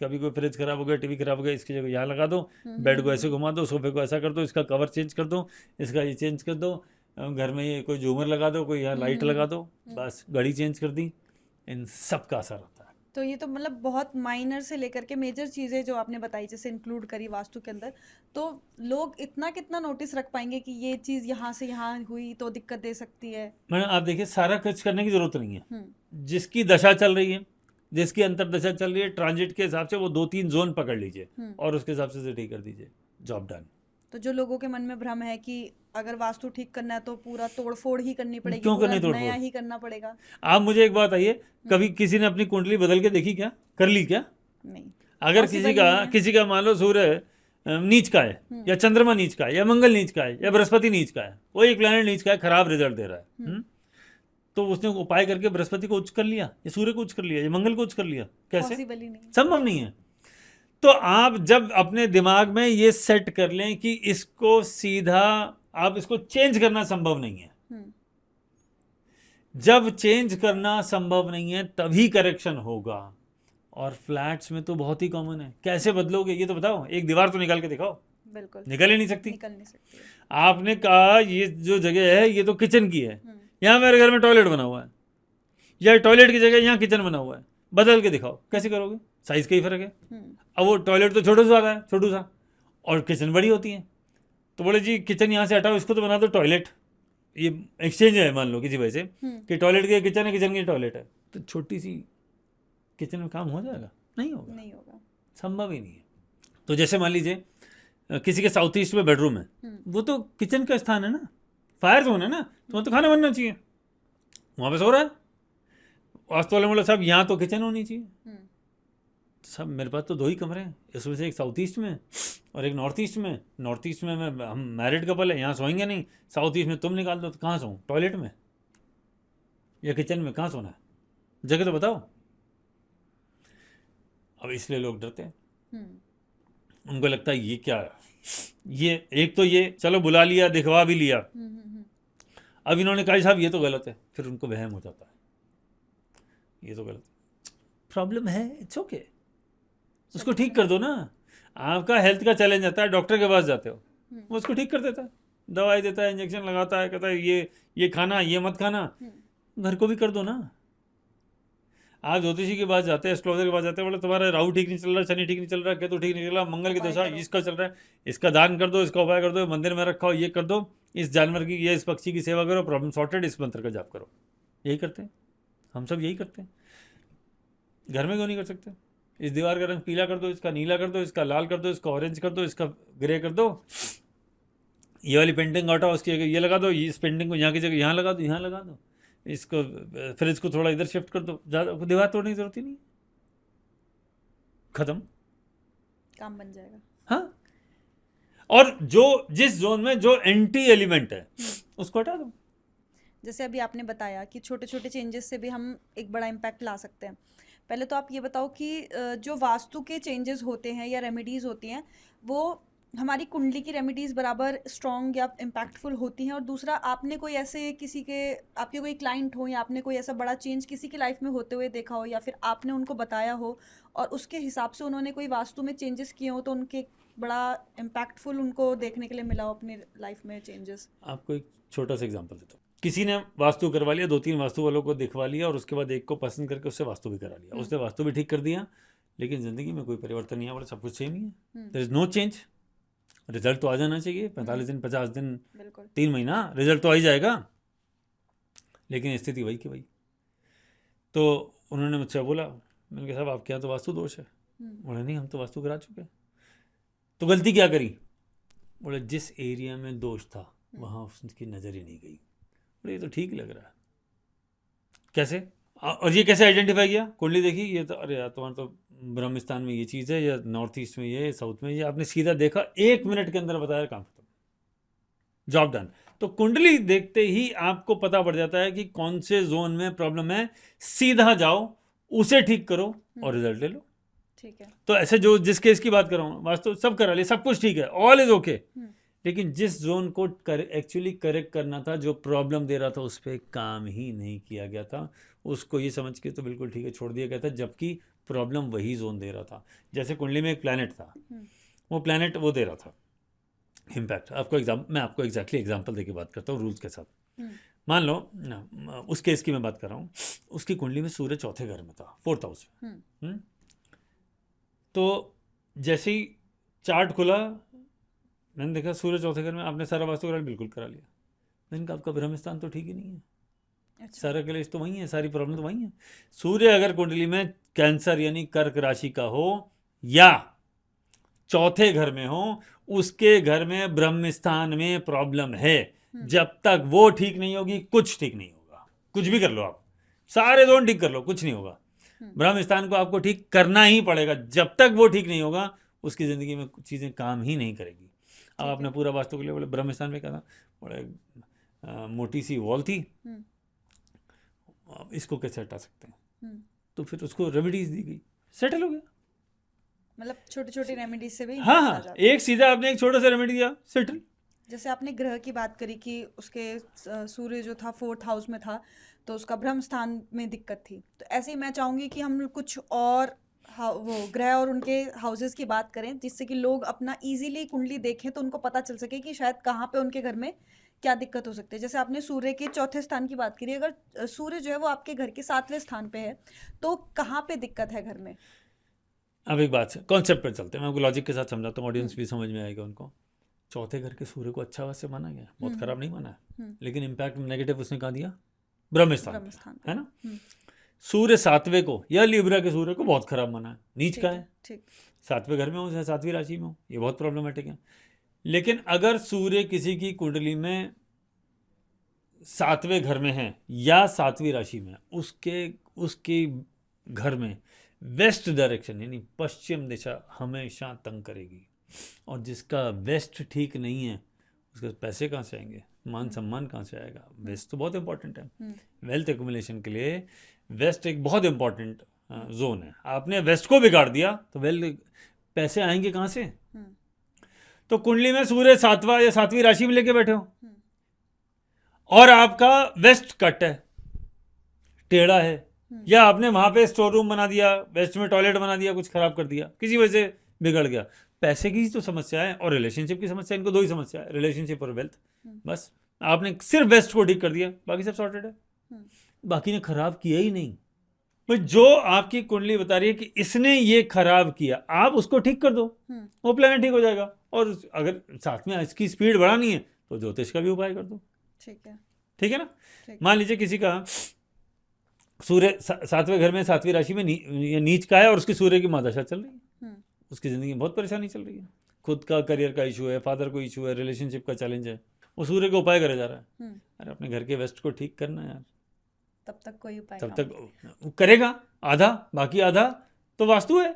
कभी कोई फ्रिज खराब हो गया, टीवी खराब हो गया, इसकी जगह यहाँ लगा दो, बेड को ऐसे घुमा दो, सोफे को ऐसा कर दो, इसका कवर चेंज कर दो, इसका ये चेंज कर दो, घर में ये कोई झूमर लगा दो, कोई यहाँ लाइट लगा दो, बस घड़ी चेंज कर दी। इन सब का असर होता है। तो ये तो मतलब बहुत माइनर से लेकर के मेजर चीज़ें जो आपने बताई, जैसे इंक्लूड करी वास्तु के अंदर, तो लोग इतना कितना नोटिस रख पाएंगे कि ये चीज़ यहाँ से यहाँ हुई तो दिक्कत दे सकती है। मैडम आप देखिए, सारा खर्च करने की जरूरत नहीं है। जिसकी दशा चल रही है, जिसकी अंतरदशा चल रही है, ट्रांजिट के हिसाब से वो 2-3 जोन पकड़ लीजिए और उसके हिसाब से ठीक कर दीजिए, जॉब डन। तो जो लोगों के मन में भ्रम है कि अगर वास्तु ठीक करना है तो पूरा तोड़फोड़ ही करनी पड़ेगी, क्यों करनी तोड़फोड़, नया ही करना पड़ेगा। आप मुझे एक बात आइए, कभी किसी ने अपनी कुंडली बदल के देखी क्या, कर ली क्या? नहीं। अगर किसी का मान लो सूर्य नीच का है, या चंद्रमा नीच का है, या मंगल नीच का है, या बृहस्पति नीच का है, वो एक प्लैनेट नीच का है, खराब रिजल्ट दे रहा है, तो उसने उपाय करके बृहस्पति को उच्च कर लिया, या सूर्य को उच्च कर लिया, या मंगल को उच्च कर लिया, कैसे? संभव नहीं है। तो आप जब अपने दिमाग में ये सेट कर लें कि इसको सीधा आप इसको चेंज करना संभव नहीं है, जब चेंज करना संभव नहीं है तभी करेक्शन होगा। और फ्लैट्स में तो बहुत ही कॉमन है, कैसे बदलोगे ये तो बताओ, एक दीवार तो निकाल के दिखाओ। बिल्कुल निकल ही नहीं सकती। निकल नहीं सकती। आपने कहा ये जो जगह है ये तो किचन की है, यहाँ मेरे घर में टॉयलेट बना हुआ है, या टॉयलेट की जगह यहाँ किचन बना हुआ है, बदल के दिखाओ, कैसे करोगे? साइज का ही फर्क है। अब वो टॉयलेट तो छोटा सा है, छोटू सा, और किचन बड़ी होती है, तो बोले जी किचन यहाँ से हटाओ, इसको तो बना दो टॉयलेट। ये एक्सचेंज है मान लो किसी वजह से कि टॉयलेट की किचन है, किचन की टॉयलेट है, तो छोटी सी किचन में काम हो जाएगा? नहीं होगा, नहीं होगा। संभव ही नहीं है। तो जैसे मान लीजिए किसी के साउथ ईस्ट में बेडरूम है, वो तो किचन का स्थान है ना, फायर जोन है ना, तो वहाँ तो खाना बनना चाहिए, वहाँ पे सो रहा है। वास्तु वाले बोला साहब यहाँ तो किचन होनी चाहिए। सब मेरे पास तो 2 ही कमरे हैं, इसमें से एक साउथ ईस्ट में और एक नॉर्थ ईस्ट में। नॉर्थ ईस्ट में मैं हम मैरिड कपल है, यहाँ सोएंगे नहीं। साउथ ईस्ट में तुम निकाल दो तो कहाँ सोऊं, टॉयलेट में या किचन में? कहाँ सोना है, जगह तो बताओ। अब इसलिए लोग डरते हैं, उनको लगता है ये क्या है, ये एक तो ये चलो बुला लिया, दिखवा भी लिया, अब इन्होंने कहा साहब ये तो गलत है, फिर उनको वहम हो जाता है ये तो गलत है। प्रॉब्लम है, इट्स ओके, उसको ठीक कर दो ना। आपका हेल्थ का चैलेंज आता है, डॉक्टर के पास जाते हो, वो उसको ठीक कर देता है, दवाई देता है, इंजेक्शन लगाता है, कहता है ये खाना, ये मत खाना। घर को भी कर दो ना। आप ज्योतिषी के पास जाते हैं, एस्ट्रोलॉजर के पास जाते हैं, बोले तुम्हारा राहु ठीक नहीं चल रहा, शनि ठीक नहीं चल रहा, केतु ठीक नहीं चल रहा, मंगल की दशा इसका चल रहा है, इसका दान कर दो, इसका उपाय कर दो, मंदिर में रखा हो, ये कर दो, इस जानवर की या इस पक्षी की सेवा करो, प्रॉब्लम सॉर्टेड, इस मंत्र का जाप करो। यही करते हैं हम सब, यही करते हैं। घर में क्यों नहीं कर सकते? इस दीवार का रंग पीला कर दो, इसका नीला कर दो, इसका लाल कर दो, इसका ऑरेंज कर दो, इसका ग्रे कर दो, ये वाली पेंटिंग हटाओ, उसकी ये लगा दो, इस पेंटिंग को यहाँ की जगह यहाँ लगा दो, यहाँ लगा दो, इसको फ्रिज को थोड़ा इधर शिफ्ट कर दो, ज़्यादा दीवार तोड़ने की जरूरत ही नहीं, खत्म, काम बन जाएगा। हाँ। और जो जिस जोन में जो एंटी एलिमेंट है उसको हटा दो। जैसे अभी आपने बताया कि छोटे छोटे चेंजेस से भी हम एक बड़ा इम्पैक्ट ला सकते हैं। पहले तो आप ये बताओ कि जो वास्तु के चेंजेस होते हैं या रेमेडीज़ होती हैं, वो हमारी कुंडली की रेमेडीज़ बराबर स्ट्रॉन्ग या इम्पैक्टफुल होती हैं? और दूसरा, आपने कोई ऐसे किसी के, आपके कोई क्लाइंट हो या आपने कोई ऐसा बड़ा चेंज किसी की लाइफ में होते हुए देखा हो, या फिर आपने उनको बताया हो और उसके हिसाब से उन्होंने कोई वास्तु में चेंजेस किए हो, तो उनके बड़ा इम्पैक्टफुल उनको देखने के लिए मिला हो अपनी लाइफ में चेंजेस? आपको एक छोटा सा एग्जांपल देता हूँ। किसी ने वास्तु करवा लिया, 2-3 वास्तु वालों को दिखवा लिया, और उसके बाद एक को पसंद करके उससे वास्तु भी करा लिया, उसने वास्तु भी ठीक कर दिया, लेकिन ज़िंदगी में कोई परिवर्तन नहीं आया, बोले सब कुछ सेम ही है, there is no change. Result तो आ जाना चाहिए, 45 दिन, 50 दिन, 3 महीना, रिजल्ट तो आ ही जाएगा, लेकिन स्थिति वही की वही। तो उन्होंने मुझसे बोला, मैंने कहा साहब आपके यहाँ तो वास्तु दोष है। बोले नहीं, हम तो वास्तु करा चुके। तो गलती क्या करी? बोले जिस एरिया में दोष था वहाँ उसकी नज़र ही नहीं गई। बोले ये तो ठीक लग रहा है। कैसे? और ये कैसे आइडेंटिफाई किया? कुंडली देखी, ये तो अरे यार तुम्हारा तो ब्रह्मस्थान में ये चीज़ है, या नॉर्थ ईस्ट में ये, साउथ में ये, आपने सीधा देखा, 1 मिनट के अंदर बताया, काम खत्म, जॉब डन। तो कुंडली देखते ही आपको पता पड़ जाता है कि कौन से जोन में प्रॉब्लम है, सीधा जाओ, उसे ठीक करो और रिजल्ट ले लो। ठीक है। तो ऐसे जो जिस केस की बात कर रहा हूँ, वास्तव सब करा लिया, सब कुछ ठीक है, ऑल इज ओके, लेकिन जिस जोन को एक्चुअली करेक्ट करना था, जो प्रॉब्लम दे रहा था, उस पर काम ही नहीं किया गया था। उसको ये समझ के तो बिल्कुल ठीक है छोड़ दिया गया था, जबकि प्रॉब्लम वही जोन दे रहा था। जैसे कुंडली में एक प्लैनेट था, वो प्लैनेट वो दे रहा था इम्पैक्ट। मैं आपको एग्जैक्टली एग्जाम्पल दे के बात करता हूँ रूल्स के साथ। मान लो उस केस की मैं बात कर रहा हूँ, उसकी कुंडली में सूर्य चौथे घर में था, 4th हाउस में। तो जैसे ही चार्ट खुला, मैंने देखा सूर्य चौथे घर में, आपने सारा वास्तु करा, बिल्कुल करा लिया। मैंने कहा आपका ब्रह्मस्थान तो ठीक ही नहीं है। अच्छा। सारा क्लेश तो वही है, सारी प्रॉब्लम तो वही है। सूर्य अगर कुंडली में कैंसर यानी कर्क राशि का हो या चौथे घर में हो, उसके घर में ब्रह्मस्थान में प्रॉब्लम है। जब तक वो ठीक नहीं होगी, कुछ ठीक नहीं होगा। कुछ भी कर लो आप, सारे जोन ठीक कर लो, कुछ नहीं होगा। ब्रह्मस्थान को आपको ठीक करना ही पड़ेगा। जब तक वो ठीक नहीं होगा, उसकी ज़िंदगी में कुछ चीज़ें काम ही नहीं करेगी। अब आपने पूरा वास्तु के लिए बोले ब्रह्मस्थान में क्या था, बड़े मोटी सी वॉल थी, इसको कैसे हटा सकते हैं? तो फिर उसको रेमेडीज दी गई, सेटल हो गया। मतलब छोटी छोटी रेमेडीज से भी हाँ, एक सीधा आपने एक छोटा सा रेमेडी दिया, सेटल। जैसे आपने ग्रह की बात करी कि उसके सूर्य जो था 4th हाउस में था, तो उसका ब्रह्म स्थान में दिक्कत थी। तो ऐसे ही मैं चाहूँगी कि हम कुछ और वो ग्रह और उनके हाउसेस की बात करें, जिससे कि लोग अपना इजीली कुंडली देखें तो उनको पता चल सके कि शायद कहाँ पे उनके घर में क्या दिक्कत हो सकती है। जैसे आपने सूर्य के चौथे स्थान की बात करी, अगर सूर्य जो है वो आपके घर के 7वें स्थान पे है, तो कहाँ पे दिक्कत है घर में? अब एक बात कॉन्सेप्ट पर चलते हैं, मैं आपको लॉजिक के साथ समझाता हूँ, ऑडियंस भी समझ में आएगा उनको। चौथे घर के सूर्य को अच्छा वैसे माना गया, बहुत खराब नहीं माना है, हम्म। लेकिन इम्पैक्ट नेगेटिव उसने कहा दिया ब्रह्मस्थान ब्रह्मस्थान पे, है ना। हम्म। सूर्य सातवें को या लिब्रा के सूर्य को बहुत खराब माना है, नीच ठीक का है, है, ठीक। सातवें घर में हो चाहे सातवीं राशि में हो, ये बहुत प्रॉब्लमेटिक है। लेकिन अगर सूर्य किसी की कुंडली में सातवें घर में है या सातवीं राशि में, उसके घर में वेस्ट डायरेक्शन यानी पश्चिम दिशा हमेशा तंग करेगी, और जिसका वेस्ट ठीक नहीं है उसके पैसे कहाँ से आएंगे, मान सम्मान कहाँ से आएगा। वेस्ट तो बहुत इंपॉर्टेंट है वेल्थ एक्युमुलेशन के लिए, वेस्ट एक बहुत इंपॉर्टेंट जोन है। आपने वेस्ट को बिगाड़ दिया तो पैसे आएंगे कहाँ से। तो कुंडली में सूर्य सातवां या सातवीं राशि में लेके बैठे हो और आपका वेस्ट कट है, टेढ़ा है, या आपने वहां पे स्टोर रूम बना दिया, वेस्ट में टॉयलेट बना दिया, कुछ खराब कर दिया, किसी वजह से बिगड़ गया। पैसे की तो समस्या है और रिलेशनशिप की समस्या, इनको दो ही समस्या है, रिलेशनशिप और वेल्थ। बस आपने सिर्फ वेस्ट को ठीक कर दिया, बाकी सब सॉर्टेड है, बाकी ने खराब किया ही नहीं। तो जो आपकी कुंडली बता रही है कि इसने ये खराब किया, आप उसको ठीक कर दो, वो प्लान ठीक हो जाएगा। और अगर साथ में इसकी स्पीड बढ़ानी है तो ज्योतिष का भी उपाय कर दो, ठीक है ना। मान लीजिए किसी का सूर्य सातवें घर में सातवीं राशि में नीच का है और उसकी सूर्य की महादशा चल रही है, उसकी जिंदगी में बहुत परेशानी चल रही है, खुद का करियर का इशू है, फादर को इशू है, रिलेशनशिप का चैलेंज है, वो सूर्य का उपाय करे जा रहा है। अरे अपने घर के वेस्ट को ठीक करना यार, तब तक कोई उपाय तब तक करेगा आधा, बाकी आधा तो वास्तु है।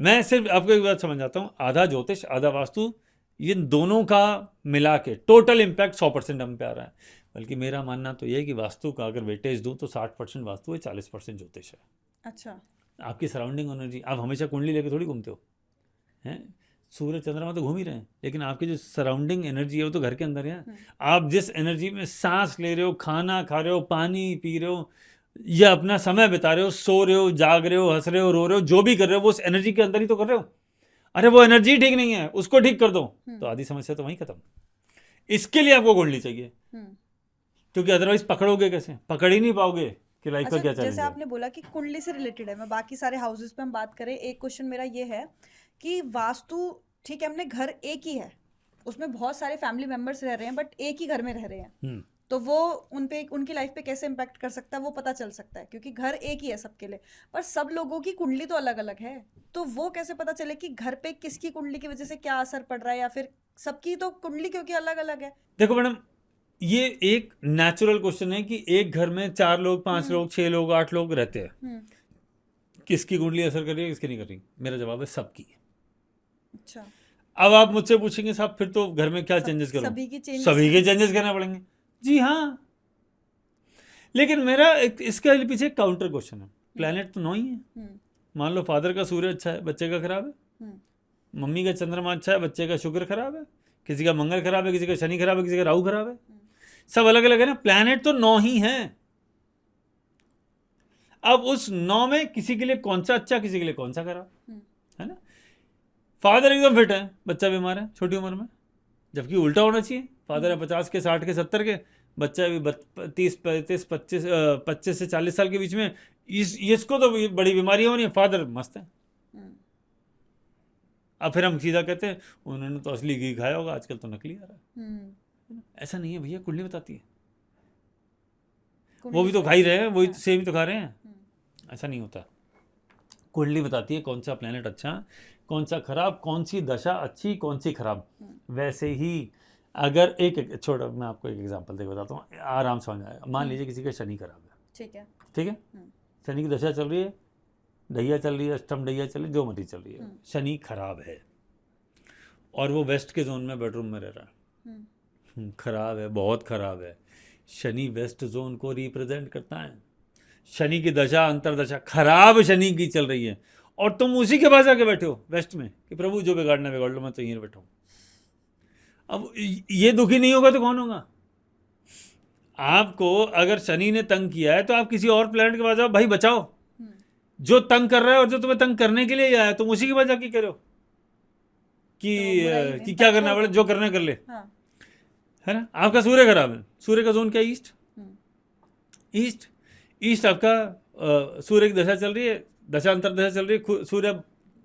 मैं सिर्फ आपको एक बात समझ आता हूँ, आधा ज्योतिष आधा वास्तु, ये दोनों का मिला के टोटल इम्पैक्ट 100% हम पे आ रहा है। बल्कि मेरा मानना तो ये है कि वास्तु का अगर वेटेज दूं तो 60% वास्तु है, 40% ज्योतिष है। अच्छा, आपकी सराउंडिंग एनर्जी, आप हमेशा कुंडली लेके थोड़ी घूमते हो, हैं सूर्य चंद्रमा तो घूम ही रहे हैं, लेकिन आपकी जो सराउंडिंग एनर्जी है वो तो घर के अंदर है। आप जिस एनर्जी में सांस ले रहे हो, खाना खा रहे हो, पानी पी रहे हो, या अपना समय बिता रहे हो, सो रहे हो, जाग रहे हो, हंस रहे हो, रो रहे हो, जो भी कर रहे हो वो उस एनर्जी के अंदर ही तो कर रहे हो। अरे वो एनर्जी ठीक नहीं है, उसको ठीक कर दो तो आधी समस्या तो वहीं खत्म। इसके लिए आपको कुंडली चाहिए, क्योंकि अदरवाइज पकड़ोगे कैसे, पकड़ ही नहीं पाओगे कि लाइफ का क्या चैलेंज है। जैसे आपने बोला कि कुंडली से रिलेटेड है, मैं बाकी सारे हाउसेस पे हम बात करें, एक क्वेश्चन मेरा ये है कि वास्तु ठीक है, हमने घर एक ही है, उसमें बहुत सारे फैमिली मेंबर्स रह रहे हैं, बट एक ही घर में रह रहे हैं, तो वो उनकी लाइफ पे कैसे इम्पैक्ट कर सकता है वो पता चल सकता है, क्योंकि घर एक ही है सबके लिए, पर सब लोगों की कुंडली तो अलग अलग है, तो वो कैसे पता चले कि घर पे किसकी कुंडली की वजह से क्या असर पड़ रहा है, या फिर सबकी तो कुंडली क्योंकि अलग अलग है। देखो मैडम, ये एक नेचुरल क्वेश्चन है कि एक घर में 4 लोग 5 लोग 6 लोग 8 लोग रहते हैं, किसकी कुंडली असर कर रही है किसकी नहीं कर रही। मेरा जवाब है सबकी। अच्छा, अब आप मुझसे पूछेंगे साहब फिर तो घर में क्या चेंजेस करूं, सभी के चेंजेस करना पड़ेंगे। जी हाँ, लेकिन मेरा इसके पीछे काउंटर क्वेश्चन है, प्लेनेट तो 9 ही है। मान लो फादर का सूर्य अच्छा है, बच्चे का खराब है, मम्मी का चंद्रमा अच्छा है, बच्चे का शुक्र खराब है, किसी का मंगल खराब है, किसी का शनि खराब है, किसी का राहु खराब है, सब अलग अलग है ना। प्लेनेट तो 9 ही है। अब उस 9 में किसी के लिए कौन सा अच्छा, किसी के लिए कौन सा खराब, है ना। फादर एकदम फिट है, बच्चा बीमार है छोटी उम्र में, जबकि उल्टा होना चाहिए, फादर है 50 के 60 के 70 के, बच्चा भी 30 35 25 से 40 साल के बीच में, इसको तो बड़ी बीमारी हो रही है, फादर मस्त है। अब फिर हम सीधा कहते हैं उन्होंने तो असली घी खाया होगा, आजकल तो नकली आ रहा है। ऐसा नहीं है भैया, कुंडली बताती है, वो भी तो खा ही रहे हैं, वही सेम ही तो खा रहे हैं, ऐसा नहीं होता। कुंडली बताती है कौन सा प्लेनेट अच्छा, कौन सा खराब, कौन सी दशा अच्छी, कौन सी खराब। वैसे ही अगर एक छोटा मैं आपको एक एग्जांपल देकर बताता हूँ, आराम समझ आएगा। मान लीजिए किसी का शनि खराब है, ठीक है, शनि की दशा चल रही है, ढैया चल रही है, अष्टम ढैया चल रही है, जो मर्जी चल रही है, शनि खराब है और वो वेस्ट के जोन में बेडरूम में रह रहा है, खराब है, बहुत खराब है। शनि वेस्ट जोन को रिप्रेजेंट करता है, शनि की दशा अंतरदशा खराब शनि की चल रही है, और तुम उसी के पास आके बैठे हो वेस्ट में कि प्रभु जो बिगाड़ना बिगाड़ लो, मैं तो यहीं बैठा हूँ। अब ये दुखी नहीं होगा तो कौन होगा। आपको अगर शनि ने तंग किया है तो आप किसी और प्लैनेट के पास जाओ, भाई बचाओ, जो तंग कर रहा है और जो तुम्हें तंग करने के लिए आया तुम उसी के पास जाके करो कि क्या करना पड़े, जो करना कर ले, है ना। आपका सूर्य खराब है, सूर्य का जोन क्या है, ईस्ट आपका सूर्य की दशा चल रही है, दशांतर दशा चल रही है, सूर्य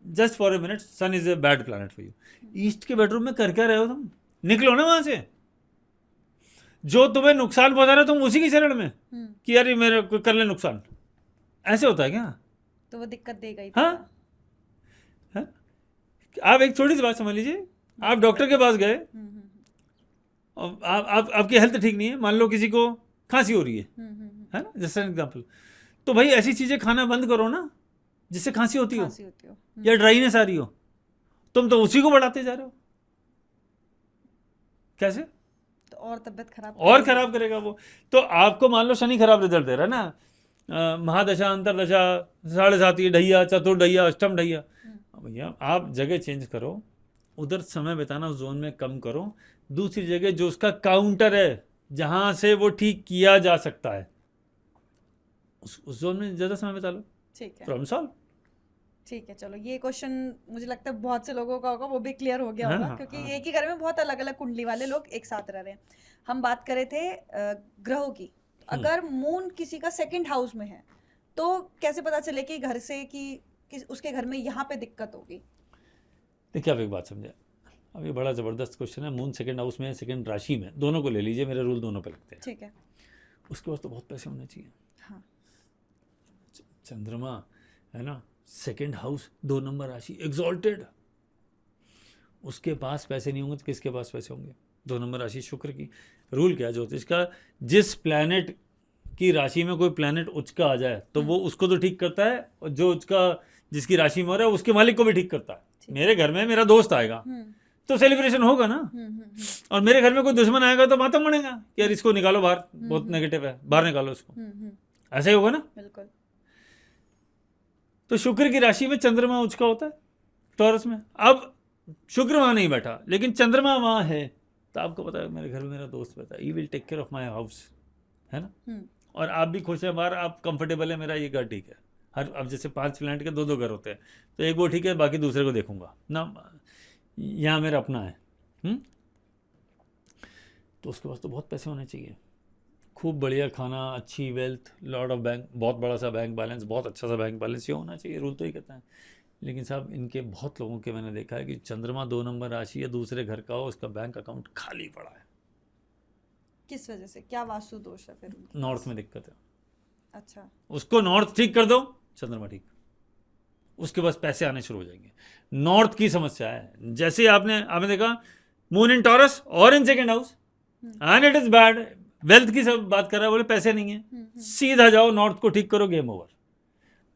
just for a minute sun is a bad planet for you. East के बेडरूम में कर क्या रहे हो तुम, निकलो ना वहां से। जो तुम्हें नुकसान पहुंचा रहा है तुम उसी की शरण में कि यार ये मेरे को कर ले नुकसान, ऐसे होता है क्या? तो वो दिक्कत देगा ही हाँ? देगा। हाँ? आप एक छोटी सी बात समझ लीजिए, आप डॉक्टर के पास गए और आप आपकी हेल्थ ठीक नहीं है, मान लो किसी को खांसी हो रही है ना, जैसे एग्जाम्पल, तो भाई ऐसी चीजें खाना बंद करो ना जिससे खांसी होती हो या ड्राइनेस आ रही हो। तुम तो उसी को बढ़ाते जा रहे हो। कैसे? तो और तबीयत खराब और खराब करेगा वो। तो आपको मान लो शनि खराब रिजल्ट दे रहा है ना, महादशा, अंतरदशा, 7.5 ढैया, चतुर्ढैया, अष्टम ढैया, भैया आप जगह चेंज करो, उधर समय बिताना उस जोन में कम करो, दूसरी जगह जो उसका काउंटर है जहां से वो ठीक किया जा सकता है उस जोन में ज्यादा समय बिता लो। ठीक है, प्रॉब्लम सॉल्व। ठीक है। चलो ये क्वेश्चन मुझे लगता है बहुत से लोगों का होगा, वो भी क्लियर हो गया होगा, हाँ, क्योंकि हाँ। एक ही घर में बहुत अलग अलग कुंडली वाले लोग एक साथ रह रहे हैं। हम बात कर रहे थे ग्रहों की। अगर मून किसी का सेकंड हाउस में है तो कैसे पता चले कि घर से कि उसके घर में यहाँ पे दिक्कत होगी? देखिए आप एक बात समझे, अब ये बड़ा ज़बरदस्त क्वेश्चन है। मून सेकंड हाउस में, सेकंड राशि में, दोनों को ले लीजिए, मेरे रूल दोनों पे लगते हैं। ठीक है। उसके पास तो बहुत पैसे होने चाहिए। हाँ। चंद्रमा है ना, सेकंड हाउस, 2 नंबर राशि, एग्जॉल्टेड, उसके पास पैसे नहीं होंगे तो किसके पास पैसे होंगे? 2 नंबर राशि शुक्र की। रूल क्या है ज्योतिष का, जिस प्लैनेट की राशि में कोई प्लैनेट उच्च का आ जाए तो वो उसको तो ठीक करता है, और जो उच्च का जिसकी राशि में हो रहा है उसके मालिक को भी ठीक करता है। मेरे घर में मेरा दोस्त आएगा तो सेलिब्रेशन होगा ना, और मेरे घर में कोई दुश्मन आएगा तो मातम बनेगा कि यार इसको निकालो बाहर, बहुत नेगेटिव है, बाहर निकालो इसको। ऐसा ही होगा ना। बिल्कुल। तो शुक्र की राशि में चंद्रमा उच्च का होता है टॉरस में। अब शुक्र वहां नहीं बैठा लेकिन चंद्रमा वहां है, तो आपको पता है मेरे घर में मेरा दोस्त बैठा है, he will take care of my house, है ना। और आप भी खुश हैं बाहर, आप कंफर्टेबल है, मेरा ये घर ठीक है। हर अब जैसे 5 प्लैनेट के 2-2 घर होते हैं, तो एक वो ठीक है, बाकी दूसरे को देखूंगा ना, यहाँ मेरा अपना है। तो उसके पास तो बहुत पैसे होने चाहिए, खूब बढ़िया खाना, अच्छी वेल्थ, लॉट ऑफ बैंक, बहुत बड़ा सा बैंक बैलेंस, बहुत अच्छा सा बैंक बैलेंस, ये होना चाहिए। रूल तो ही कहता है। लेकिन साहब इनके बहुत लोगों के मैंने देखा है कि चंद्रमा 2 नंबर राशि या दूसरे घर का हो, उसका बैंक अकाउंट खाली पड़ा है। किस वजह से? क्या वास्तु दोष है फिर? नॉर्थ में दिक्कत है। अच्छा। उसको नॉर्थ ठीक कर दो, चंद्रमा ठीक, उसके पास पैसे आने शुरू हो जाएंगे। नॉर्थ की समस्या है। जैसे आपने देखा मून इन टॉरस और in second house, and it is bad, wealth की सब बात कर रहा है, बोले पैसे नहीं है, सीधा जाओ नॉर्थ को ठीक करो, गेम ओवर।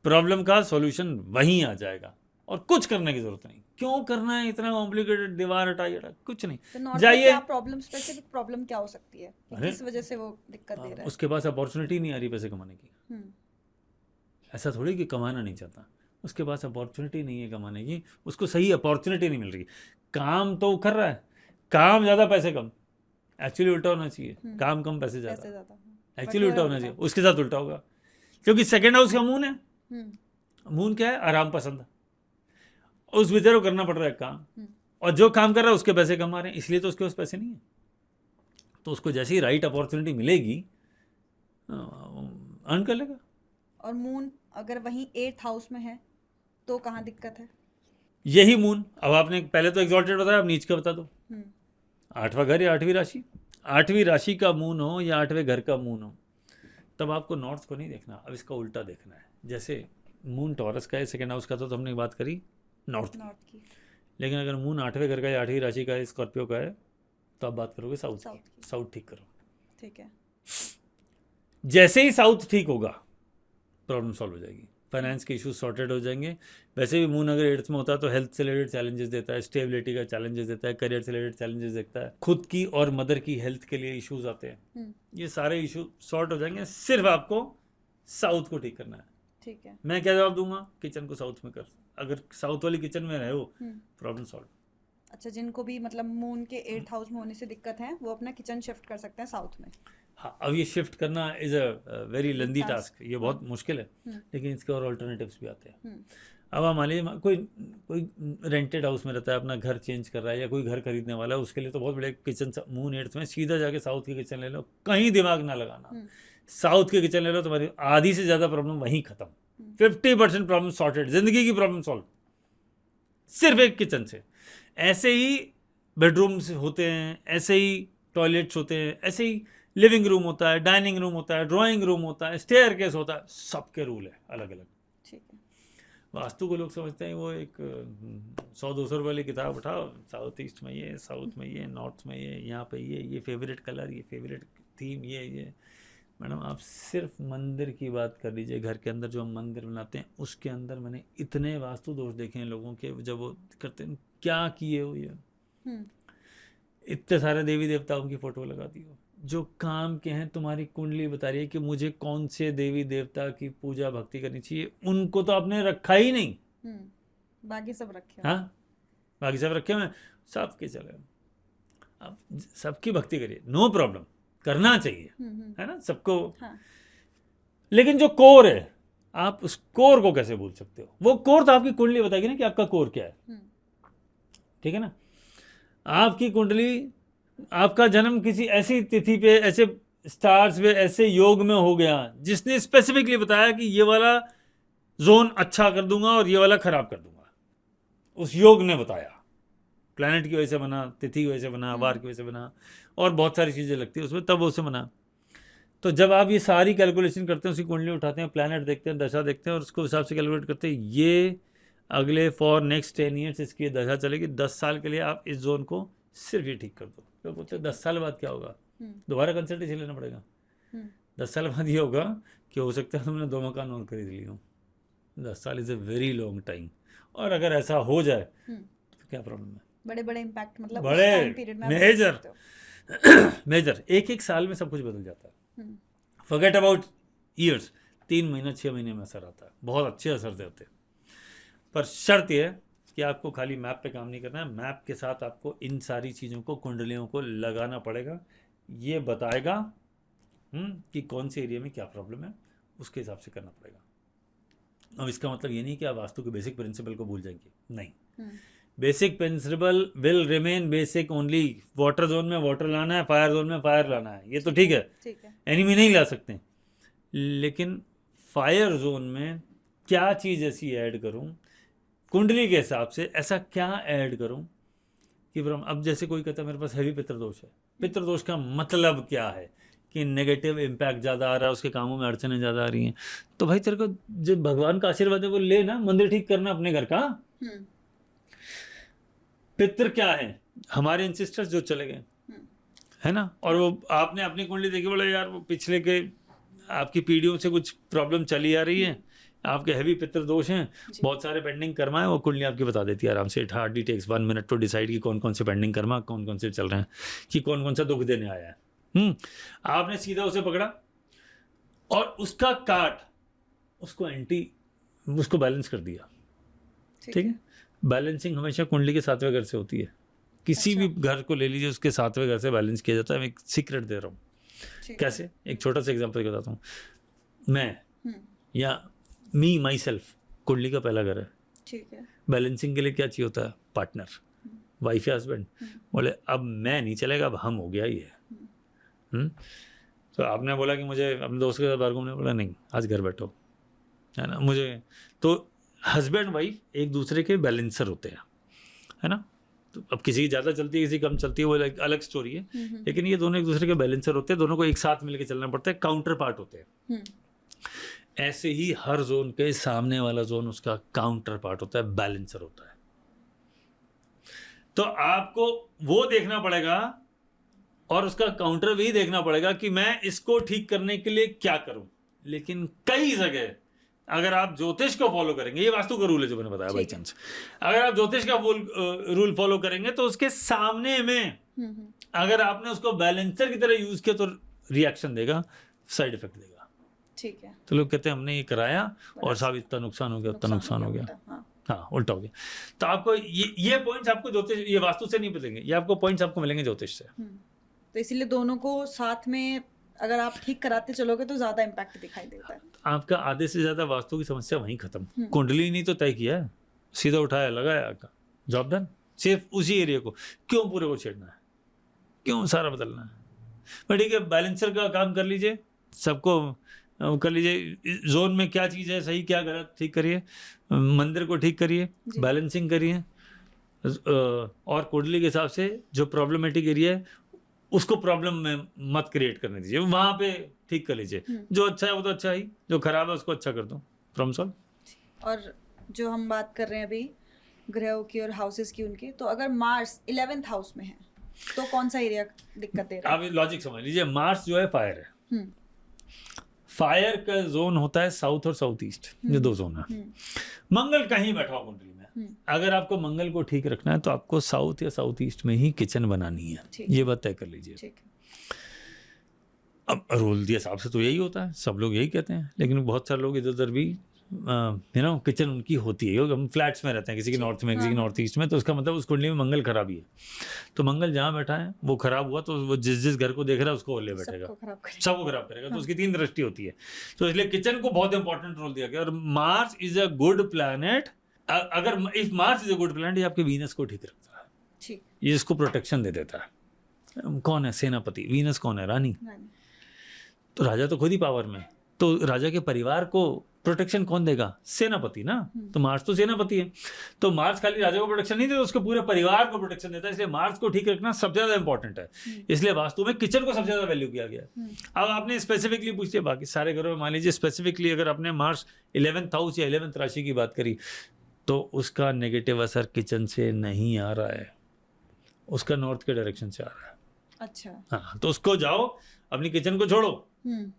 प्रॉब्लम का सॉल्यूशन वहीं आ जाएगा, और कुछ करने की जरूरत नहीं। क्यों करना है इतना कॉम्प्लिकेटेड, दीवार हटाइए, कुछ नहीं। तो नॉर्थ में जाइए, क्या प्रॉब्लम, स्पेसिफिक प्रॉब्लम क्या हो सकती है कि किस वजह से वो दिक्कत दे रहा है? उसके पास अपॉर्चुनिटी नहीं आ रही पैसे कमाने की। ऐसा थोड़ी कि कमाना नहीं चाहता, उसके पास अपॉर्चुनिटी नहीं है कमाने की, उसको सही अपॉर्चुनिटी नहीं मिल रही। काम तो कर रहा है, काम ज़्यादा पैसे कम, एक्चुअली उल्टा होना चाहिए, काम कम पैसे ज़्यादा, एक्चुअली उल्टा होना चाहिए। उसके साथ उल्टा होगा, क्योंकि सेकेंड हाउस का मून है। मून क्या है? आराम पसंद। उस बेचारे को करना पड़ रहा है काम, और जो काम कर रहा है उसके पैसे कम आ रहे हैं, इसलिए तो उसके पास पैसे नहीं है। तो उसको जैसे ही राइट अपॉर्चुनिटी मिलेगी अर्न कर लेगा। और मून अगर वहीं 8th हाउस में है तो कहाँ दिक्कत है? यही मून, अब आपने पहले तो एग्जॉल्टेड बताया, अब नीच का बता दो। 8वां घर या 8वीं राशि, 8वीं राशि का मून हो या 8वें घर का मून हो, तब आपको नॉर्थ को नहीं देखना, अब इसका उल्टा देखना है। जैसे मून टॉरस का है, सेकेंड हाउस का, तो हमने बात करी नॉर्थ की। लेकिन अगर मून 8वें घर का या 8वीं राशि का है, स्कॉर्पियो का है, तो आप बात करोगे साउथ की। साउथ ठीक करो। ठीक है। जैसे ही साउथ ठीक होगा प्रॉब्लम सॉल्व हो जाएगी, फाइनेंस के इश्यूज सॉर्टेड हो जाएंगे। वैसे भी मून अगर 8th में होता है तो हेल्थ से रिलेटेड चैलेंजेस देता है, स्टेबिलिटी का चैलेंजेस देता है, करियर से रिलेटेड चैलेंजेस देखता है, खुद की और मदर की हेल्थ के लिए इश्यूज आते हैं। ये सारे इशू सॉर्ट हो जाएंगे, सिर्फ आपको साउथ को ठीक करना है। ठीक है। मैं क्या जवाब दूंगा? किचन को साउथ में कर, अगर साउथ वाली किचन में रहे हो प्रॉब्लम सॉल्व। अच्छा, जिनको भी मतलब मून के 8th हाउस में होने से दिक्कत है वो अपना किचन शिफ्ट कर सकते हैं साउथ में। हाँ, अब ये शिफ्ट करना is a very lengthy task, ये बहुत मुश्किल है, लेकिन इसके और ऑल्टरनेटिव्स भी आते हैं। अब आप मान लीजिए कोई रेंटेड हाउस में रहता है, अपना घर चेंज कर रहा है, या कोई घर खरीदने वाला है, उसके लिए तो बहुत बड़े किचन, मून 8th में सीधा जाके साउथ की किचन ले लो, कहीं दिमाग ना लगाना, साउथ की किचन ले लो, तुम्हारी आधी से ज़्यादा प्रॉब्लम वहीं खत्म, 50% प्रॉब्लम सॉर्टेड, जिंदगी की प्रॉब्लम सॉल्व सिर्फ एक किचन से। ऐसे ही बेडरूम्स होते हैं, ऐसे ही टॉयलेट्स होते हैं, ऐसे ही लिविंग रूम होता है, डाइनिंग रूम होता है, ड्राइंग रूम होता है, स्टेयरकेस होता है, सबके रूल है अलग अलग। ठीक है। वास्तु को लोग समझते हैं वो एक 100-200 वाली किताब उठाओ, साउथ ईस्ट में ये, साउथ में ये, नॉर्थ में ये, यहाँ पे ये फेवरेट कलर, ये फेवरेट थीम, ये। मैडम आप सिर्फ मंदिर की बात कर लीजिए, घर के अंदर जो हम मंदिर बनाते हैं उसके अंदर मैंने इतने वास्तु दोष देखे हैं लोगों के, जब वो करते हैं क्या किए हो ये, इतने सारे देवी देवताओं की फोटो लगा दी हो, जो काम के हैं, तुम्हारी कुंडली बता रही है कि मुझे कौन से देवी देवता की पूजा भक्ति करनी चाहिए, उनको तो आपने रखा ही नहीं। बाकी सब रखे। हाँ, बाकी सब रखे हुए, सबके चले, आप सबकी भक्ति करिए, नो प्रॉब्लम, करना चाहिए, है ना सबको। हाँ। लेकिन जो कोर है, आप उस कोर को कैसे भूल सकते हो? वो कोर तो आपकी कुंडली बताएगी ना कि आपका कोर क्या है, ठीक है ना। आपकी कुंडली, आपका जन्म किसी ऐसी तिथि पे, ऐसे स्टार्स पे, ऐसे योग में हो गया जिसने स्पेसिफिकली बताया कि ये वाला जोन अच्छा कर दूंगा और ये वाला खराब कर दूंगा, उस योग ने बताया। प्लैनेट की वजह से बना, तिथि की वजह से बना, वार की वजह से बना, और बहुत सारी चीज़ें लगती है उसमें, तब उसे बना। तो जब आप ये सारी कैलकुलेशन करते हैं, उसकी कुंडली उठाते हैं, प्लैनेट देखते हैं, दशा देखते हैं, और उसको हिसाब से कैलकुलेट करते हैं, ये अगले फॉर नेक्स्ट 10 ईयर्स इसकी दशा चलेगी, 10 साल के लिए आप इस जोन को सिर्फ ये ठीक कर दो। तो बोलते हैं 10 साल बाद क्या होगा, दोबारा कंसल्टेशन लेना पड़ेगा। 10 साल बाद ये होगा कि हो सकता है तुमने 2 मकान और खरीद लिए हो। 10 साल is a very long time, और अगर ऐसा हो जाए तो क्या प्रॉब्लम है? बड़े बड़े इम्पैक्ट, मतलब बड़े मेजर एक साल में सब कुछ बदल जाता है। फॉरगेट अबाउट ईयर्स, 3 महीना 6 महीने में असर आता है, बहुत अच्छे असर देते हैं। पर शर्त यह है कि आपको खाली मैप पे काम नहीं करना है, मैप के साथ आपको इन सारी चीज़ों को, कुंडलियों को लगाना पड़ेगा। ये बताएगा कि कौन से एरिया में क्या प्रॉब्लम है, उसके हिसाब से करना पड़ेगा। अब इसका मतलब ये नहीं कि आप वास्तु के बेसिक प्रिंसिपल को भूल जाएंगे, नहीं। Basic principle will remain basic only. Water zone में वाटर लाना है, फायर जोन में फायर लाना है, ये तो ठीक है, एनिमी नहीं ला सकते। लेकिन फायर जोन में क्या चीज़ ऐसी ऐड करूं, कुंडली के हिसाब से ऐसा क्या ऐड करूं कि अब जैसे कोई कहता है मेरे पास हैवी पितृदोष है। पितृदोष का मतलब क्या है कि नेगेटिव इम्पैक्ट ज़्यादा आ रहा है, उसके कामों में अड़चनें ज़्यादा आ रही हैं। तो भाई तेरे को जो भगवान का आशीर्वाद है वो ले ना, मंदिर ठीक करना अपने घर का। पितृ क्या है? हमारे इंसिस्टर्स जो चले गए, है ना। और वो आपने अपनी कुंडली देखी, बोले यार वो पिछले के आपकी पीढ़ियों से कुछ प्रॉब्लम चली आ रही है, आपके हैवी पितृदोष हैं, बहुत सारे पेंडिंग कर्मा है, वो कुंडली आपकी बता देती है आराम से। It hardly takes 1 minute to decide कि कौन कौन से पेंडिंग कर्मा, कौन कौन से चल रहे हैं, कि कौन कौन सा दुख देने आया है। आपने सीधा उसे पकड़ा और उसका काट, उसको उसको बैलेंस कर दिया, ठीक है। बैलेंसिंग हमेशा कुंडली के 7वें घर से होती है। किसी भी घर को ले लीजिए, उसके 7वें घर से बैलेंस किया जाता है। मैं एक सीक्रेट दे रहा हूँ, कैसे, एक छोटा सा एग्जांपल बताता हूँ। मैं या मी माई सेल्फ, कुंडली का पहला घर है, ठीक है। बैलेंसिंग के लिए क्या चाहिए होता है? पार्टनर, वाइफ या हस्बैंड। बोले अब मैं नहीं चलेगा, अब हम हो गया ही है। तो आपने बोला कि मुझे अपने दोस्त के साथ बाहर घूमने, बोला नहीं आज घर बैठो, है ना। मुझे तो हस्बैंड वाइफ एक दूसरे के बैलेंसर होते हैं, है ना। तो अब किसी की ज़्यादा चलती है, किसी कम चलती है, वो एक अलग स्टोरी है। लेकिन ये दोनों एक दूसरे के बैलेंसर होते हैं, दोनों को एक साथ मिलकर चलना पड़ता है, काउंटर पार्ट होते हैं। ऐसे ही हर जोन के सामने वाला जोन उसका काउंटर पार्ट होता है, बैलेंसर होता है। तो आपको वो देखना पड़ेगा और उसका काउंटर भी देखना पड़ेगा कि मैं इसको ठीक करने के लिए क्या करूं। लेकिन कई जगह अगर आप ज्योतिष को फॉलो करेंगे, ये वास्तु का रूल है जो मैंने बताया बाई चांस, अगर आप ज्योतिष का रूल फॉलो करेंगे तो उसके सामने में अगर आपने उसको बैलेंसर की तरह यूज किया तो रिएक्शन देगा, साइड इफेक्ट देगा, ठीक है। तो लोग कहते हैं हमने ये कराया और साहब इतना नुकसान हो गया, उतना नुकसान हो गया, हाँ उल्टा हो गया। तो आपको ये पॉइंट्स आपको ज्योतिष, ये वास्तु से नहीं मिलेंगे, ये आपको पॉइंट्स आपको मिलेंगे ज्योतिष से। तो इसीलिए दोनों को साथ में अगर आप ठीक कराते चलोगे तो ज्यादा इम्पैक्ट दिखाई देता है। आपका आधे से ज्यादा वास्तु की समस्या वहीं खत्म। कुंडली नहीं तो तय किया है, सीधा उठाया लगाया, जॉब डन। सिर्फ उसी एरिया को क्यों पूरे को छेड़ना है, क्यों सारा बदलना है? पर ठीक है, बैलेंसर का काम कर लीजिए, सबको कर लीजिए। जोन में क्या चीज़ है सही क्या गलत ठीक करिए, मंदिर को ठीक करिए, बैलेंसिंग करिए, और कुंडली के हिसाब से जो प्रॉब्लमेटिक एरिया है उसको प्रॉब्लम में मत क्रिएट करने दीजिए, वहाँ पे ठीक कर लीजिए। जो अच्छा है वो तो अच्छा ही, जो खराब है उसको अच्छा कर दो, प्रॉब्लम सॉल्व। और जो हम बात कर रहे हैं अभी ग्रहों की और हाउसेस की उनकी, तो अगर मार्स 11th हाउस में है तो कौन सा एरिया दिक्कत दे रहा है? आप लॉजिक समझ लीजिए, मार्स जो है फायर है, हम्म, फायर का जोन होता है साउथ और साउथ ईस्ट, ये दो जोन है। मंगल कहीं बैठा हो कुंडली में, अगर आपको मंगल को ठीक रखना है तो आपको साउथ या साउथ ईस्ट में ही किचन बनानी है, ये बात तय कर लीजिए। ठीक है। अब रूल के हिसाब से तो यही होता है, सब लोग यही कहते हैं, लेकिन बहुत सारे लोग इधर उधर भी किचन उनकी होती है। हम फ्लैट्स में रहते हैं, किसी के नॉर्थ में, किसी के नॉर्थ ईस्ट में, तो उसका मतलब उस कुंडली में मंगल खराबी है। तो मंगल जहाँ बैठा है वो खराब हुआ तो वो जिस जिस घर को देख रहा है उसको ओले बैठेगा, सबको खराब करेगा। तो उसकी 3 दृष्टि होती है, तो इसलिए किचन को बहुत इंपॉर्टेंट रोल दिया गया। और Mars is a good planet, अगर if Mars is a good planet, ये आपके वीनस को ठीक रखता है, ये इसको प्रोटेक्शन दे देता है। कौन है सेनापति? वीनस कौन है? रानी। तो राजा तो खुद ही पावर में, तो राजा के परिवार को प्रोटेक्शन कौन देगा? सेनापति ना। तो मार्स तो सेनापति है, तो मार्स खाली राजा को प्रोटेक्शन नहीं देता, उसके पूरे परिवार को प्रोटेक्शन देता है। इसलिए मार्स को ठीक रखना सबसे ज्यादा इंपॉर्टेंट है, इसलिए वास्तु में किचन को सबसे ज्यादा वैल्यू किया गया है। अब आपने स्पेसिफिकली पूछ लिया, बाकी सारे घरों में मान लीजिए स्पेसिफिकली अगर आपने मार्स 11th हाउस या 11th राशि की बात करी, तो उसका नेगेटिव असर किचन से नहीं आ रहा है, उसका नॉर्थ के डायरेक्शन से आ रहा है। अच्छा, हाँ, तो उसको जाओ, अपनी किचन को छोड़ो,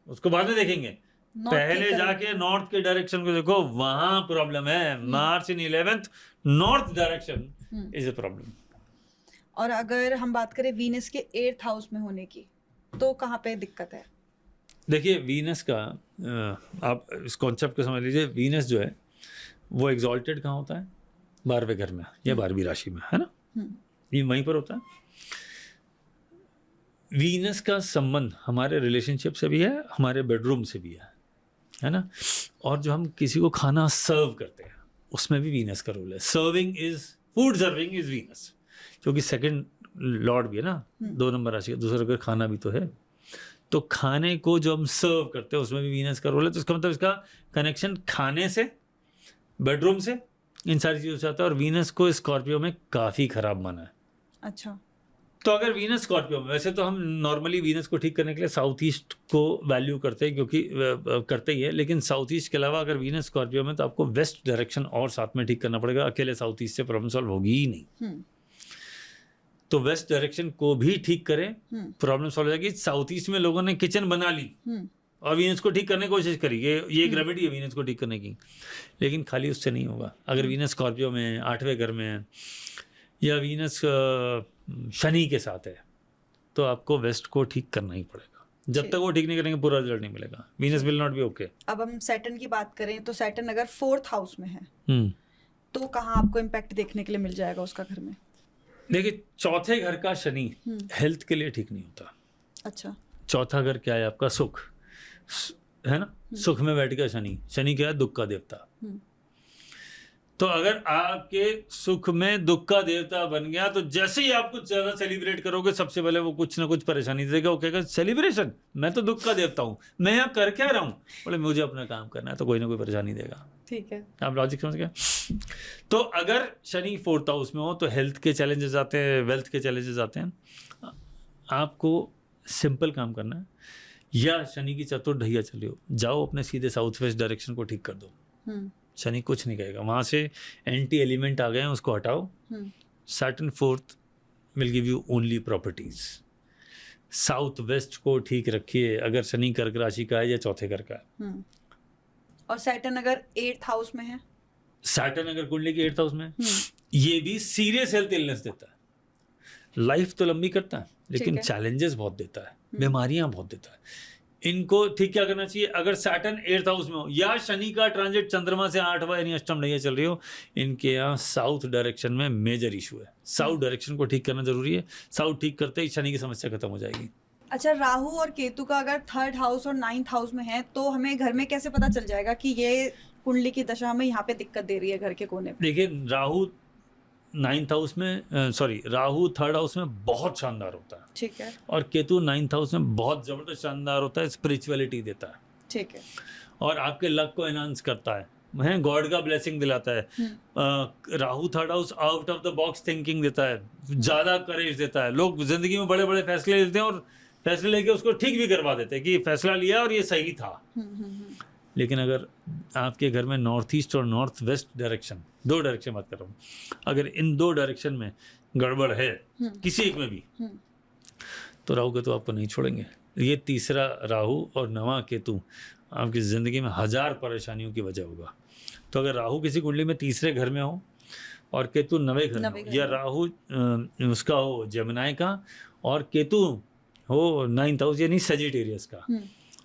उसको बाद में देखेंगे, पहले जाके नॉर्थ के डायरेक्शन को देखो, वहां प्रॉब्लम है। मार्च इन 11th north direction is a problem. और अगर हम बात करें वीनस के 8th हाउस में होने की, तो कहाँ पे दिक्कत है? देखिए वीनस का आप इस कॉन्सेप्ट को समझ लीजिए, वीनस जो है वो एग्जॉल्टेड कहाँ होता है? 12वें घर में या 12वीं राशि में, है ना, ये वहीं पर होता है। वीनस का संबंध हमारे रिलेशनशिप से भी है, हमारे बेडरूम से भी है ना। और जो हम किसी को खाना सर्व करते हैं उसमें भी वीनस का रोल है। फूड सर्विंग इज वीनस, क्योंकि सेकंड लॉर्ड भी है ना, 2 नंबर राशि का दूसरा घर खाना भी तो है। तो खाने को जो हम सर्व करते हैं उसमें भी वीनस का रोल है। तो इसका मतलब इसका कनेक्शन खाने से, बेडरूम से, इन सारी चीज़ों से आता है। और वीनस को स्कॉर्पियो में काफ़ी खराब माना है। अच्छा, तो अगर वीनस स्कॉर्पियो में, वैसे तो हम नॉर्मली वीनस को ठीक करने के लिए साउथ ईस्ट को वैल्यू करते हैं, क्योंकि करते ही है, लेकिन साउथ ईस्ट के अलावा अगर वीनस स्कॉर्पियो में, तो आपको वेस्ट डायरेक्शन और साथ में ठीक करना पड़ेगा। अकेले साउथ ईस्ट से प्रॉब्लम सॉल्व होगी ही नहीं। तो वेस्ट डायरेक्शन को भी ठीक करें, प्रॉब्लम सॉल्व हो जाएगी। साउथ ईस्ट में लोगों ने किचन बना ली और वीनस को ठीक करने की कोशिश करी, ये एक रेमेडी है वीनस को ठीक करने की, लेकिन खाली उससे नहीं होगा। अगर वीनस स्कॉर्पियो में 8वें घर में है, या वीनस शनि के साथ है, तो आपको वेस्ट को ठीक करना ही पड़ेगा। जब तक वो ठीक नहीं करेंगे पूरा रिजल्ट नहीं मिलेगा। Venus will not be okay. अब हम सैटर्न की बात करें, तो सैटर्न अगर 4th हाउस में है, तो कहाँ आपको इम्पैक्ट देखने के लिए मिल जाएगा उसका घर में? देखिए, चौथे घर का शनि हेल्थ के लिए ठीक नहीं होता। अच्छा, चौथा घर क्या है आपका? सुख है ना, सुख में बैठ गया शनि। शनि क्या है? दुख का देवता। तो अगर आपके सुख में दुख का देवता बन गया, तो जैसे ही आप कुछ ज्यादा सेलिब्रेट करोगे, सबसे पहले वो कुछ ना कुछ परेशानी देगा। वो कहेगा सेलिब्रेशन, मैं तो दुख का देवता हूँ, मैं यहाँ कर क्या रहा हूँ? बोले मुझे अपना काम करना है, तो कोई ना कोई परेशानी देगा। ठीक है, आप लॉजिक समझ गए? तो अगर शनि 4th हाउस में हो तो हेल्थ के चैलेंजेस आते हैं, वेल्थ के चैलेंजेस आते हैं। आपको सिंपल काम करना है, या शनि की चतुर्ढैया चली हो, जाओ अपने सीधे साउथ वेस्ट डायरेक्शन को ठीक कर दो। शनि कुछ नहीं कहेगा, वहां से एंटी एलिमेंट आ गए हैं, उसको हटाओ। Saturn 4th will give you only properties. South west को ठीक रखिए, अगर शनि कर्क राशि का है या चौथे घर का है। और सैटर्न अगर 8th हाउस में है, सैटर्न अगर कुंडली के 8th हाउस में, ये भी सीरियस हेल्थ इलनेस देता है। लाइफ तो लंबी करता है, लेकिन चैलेंजेस बहुत देता है, बीमारियां बहुत देता है। इनको ठीक क्या करना चाहिए? अगर सैटर्न 8th हाउस में हो, या शनि का ट्रांजिट चंद्रमा से 8वां यानी अष्टम ढैया चल रही हो, इनके यहाँ साउथ डायरेक्शन में मेजर इशू है। साउथ डायरेक्शन को ठीक करना जरूरी है। साउथ ठीक करते ही शनि की समस्या खत्म हो जाएगी। अच्छा, राहु और केतु का अगर 3rd हाउस और 9th हाउस में है, तो हमें घर में कैसे पता चल जाएगा कि ये कुंडली की दशा हमें यहाँ पे दिक्कत दे रही है घर के कोने पे? देखिए, राहु 9th हाउस में, राहु 3rd हाउस में बहुत शानदार होता है, ठीक है, और केतु 9th हाउस में बहुत जबरदस्त शानदार होता है, स्पिरिचुअलिटी देता है, ठीक है, और आपके लक को एनहांस करता है। है, गॉड का ब्लेसिंग दिलाता है। Rahu third house out of the box thinking देता है, ज्यादा करेज देता है। लोग जिंदगी में बड़े बड़े फैसले लेते हैं और फैसले लेके उसको ठीक भी करवा देते हैं कि ये फैसला लिया और ये सही था। लेकिन अगर आपके घर में नॉर्थ ईस्ट और नॉर्थ वेस्ट डायरेक्शन, 2 डायरेक्शन बात कर रहा हूँ, अगर इन 2 डायरेक्शन में गड़बड़ है किसी एक में भी, तो राहु केतु आपको नहीं छोड़ेंगे। ये तीसरा राहु और नवा केतु आपकी ज़िंदगी में 1000 परेशानियों की वजह होगा। तो अगर राहु किसी कुंडली में तीसरे घर में हो और केतु नवे घर में हो, या राहु उसका हो जेमिनाई का और केतु हो 9th हाउस यानी सजिटेरियस का,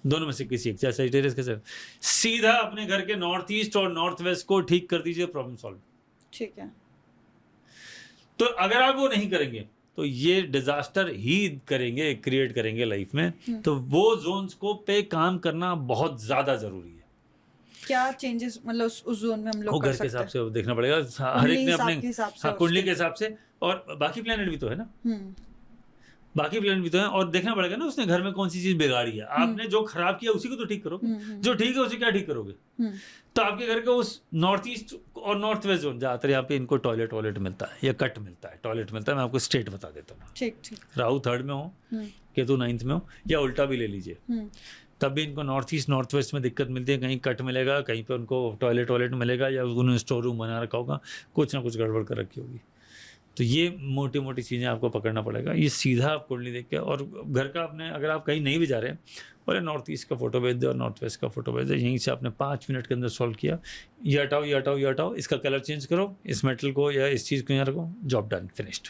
दोनों में से किसी एक, चाहे सजिटेरियस के साथ, सीधा अपने घर के नॉर्थ ईस्ट और नॉर्थ वेस्ट को ठीक कर दीजिए, प्रॉब्लम सॉल्व। ठीक है। तो अगर आप वो नहीं करेंगे तो ये डिजास्टर ही करेंगे, क्रिएट करेंगे लाइफ में। तो वो जोन्स को पे काम करना बहुत ज्यादा जरूरी है। क्या चेंजेस मतलब उस जोन में हम लोग कर घर के सकते हिसाब हैं? से देखना पड़ेगा, हर एक ने अपने कुंडली उसके- के हिसाब से, और बाकी प्लेनेट भी तो है ना, बाकी प्लेनेट भी तो है, और देखना पड़ेगा ना उसने घर में कौन सी चीज बिगाड़ी है। आपने जो खराब किया उसी को तो ठीक करोगे, जो ठीक है उसे क्या ठीक करोगे। तो आपके घर के उस नॉर्थ ईस्ट और नॉर्थ वेस्ट जोन, ज्यादातर यहाँ पे इनको टॉयलेट मिलता है या कट मिलता है, टॉयलेट मिलता है। मैं आपको स्टेट बता देता हूँ। ठीक ठीक। राहु 3rd में हो, केतु 9th में हो, या उल्टा भी ले लीजिए, तब भी इनको नॉर्थ ईस्ट नॉर्थ वेस्ट में दिक्कत मिलती है। कहीं कट मिलेगा, कहीं पे उनको टॉयलेट मिलेगा, या उन्होंने स्टोर रूम बना रखा होगा, कुछ ना कुछ गड़बड़ कर रखी होगी। तो ये मोटी मोटी चीज़ें आपको पकड़ना पड़ेगा। ये सीधा आप कुंडली देख के, और घर का अपने, अगर आप कहीं नहीं भी जा रहे हैं, बोले नॉर्थ ईस्ट का फोटो भेज दे और नॉर्थ वेस्ट का फोटो भेज दे, यहीं से आपने 5 मिनट के अंदर सॉल्व किया। ये हटाओ, ये हटाओ, ये हटाओ, इसका कलर चेंज करो, इस मेटल को या इस चीज़ को यहाँ रखो, जॉब डन, फिनिश्ड।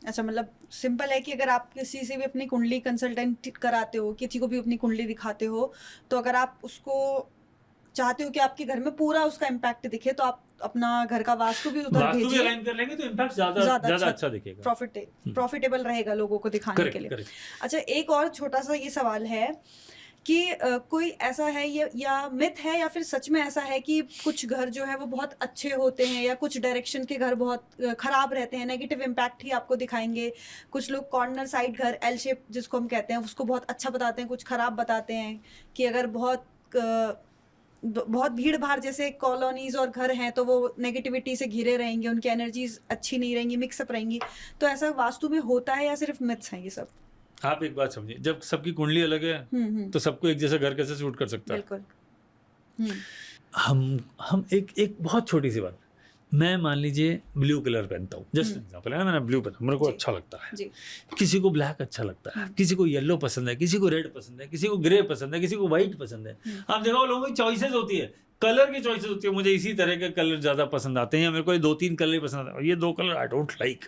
अच्छा, मतलब सिंपल है कि अगर आप किसी से भी अपनी कुंडली कंसल्टेंट कराते हो, किसी को भी अपनी कुंडली दिखाते हो, तो अगर आप उसको चाहते हो कि आपके घर में पूरा उसका इम्पैक्ट दिखे, तो आप अपना घर का वास्तु भी उधर वास्तु भी भेजिए, अलाइन कर लेंगे तो इम्पैक्ट ज्यादा अच्छा दिखेगा, प्रॉफिटेबल रहेगा लोगों को दिखाने के लिए। करेक्ट। अच्छा, एक और छोटा सा ये सवाल है कि कोई ऐसा है ये, या मिथ है, या फिर सच में ऐसा है कि कुछ घर जो है वो बहुत अच्छे होते हैं, या कुछ डायरेक्शन के घर बहुत खराब रहते हैं, नेगेटिव इम्पैक्ट ही आपको दिखाएंगे। कुछ लोग कॉर्नर साइड घर, एल शेप जिसको हम कहते हैं, उसको बहुत अच्छा बताते हैं, कुछ खराब बताते हैं कि अगर बहुत भीड़ भाड़ जैसे कॉलोनीज और घर हैं तो वो नेगेटिविटी से घिरे रहेंगे, उनकी एनर्जीज अच्छी नहीं रहेंगी, मिक्सअप रहेंगी। तो ऐसा वास्तु में होता है या सिर्फ मिथ्स हैं ये सब? आप एक बात समझिए, जब सबकी कुंडली अलग है तो सबको एक जैसा घर कैसे सूट कर सकता है? बिल्कुल। हम एक बहुत छोटी सी बात, मैं मान लीजिए ब्लू कलर पहनता हूँ, जस्ट एग्जांपल है ना, मैंने ब्लू पहना, मेरे को अच्छा लगता है जी। किसी को ब्लैक अच्छा लगता है, किसी को येलो पसंद है, किसी को रेड पसंद है, किसी को ग्रे पसंद है, किसी को व्हाइट पसंद है। आप देखो लोगों की चॉइसेस होती है, कलर की चॉइसेस होती है। मुझे इसी तरह के कलर ज्यादा पसंद आते हैं, या मेरे को ये 2-3 कलर ही पसंद आते हैं, और ये 2 कलर आई डोंट लाइक,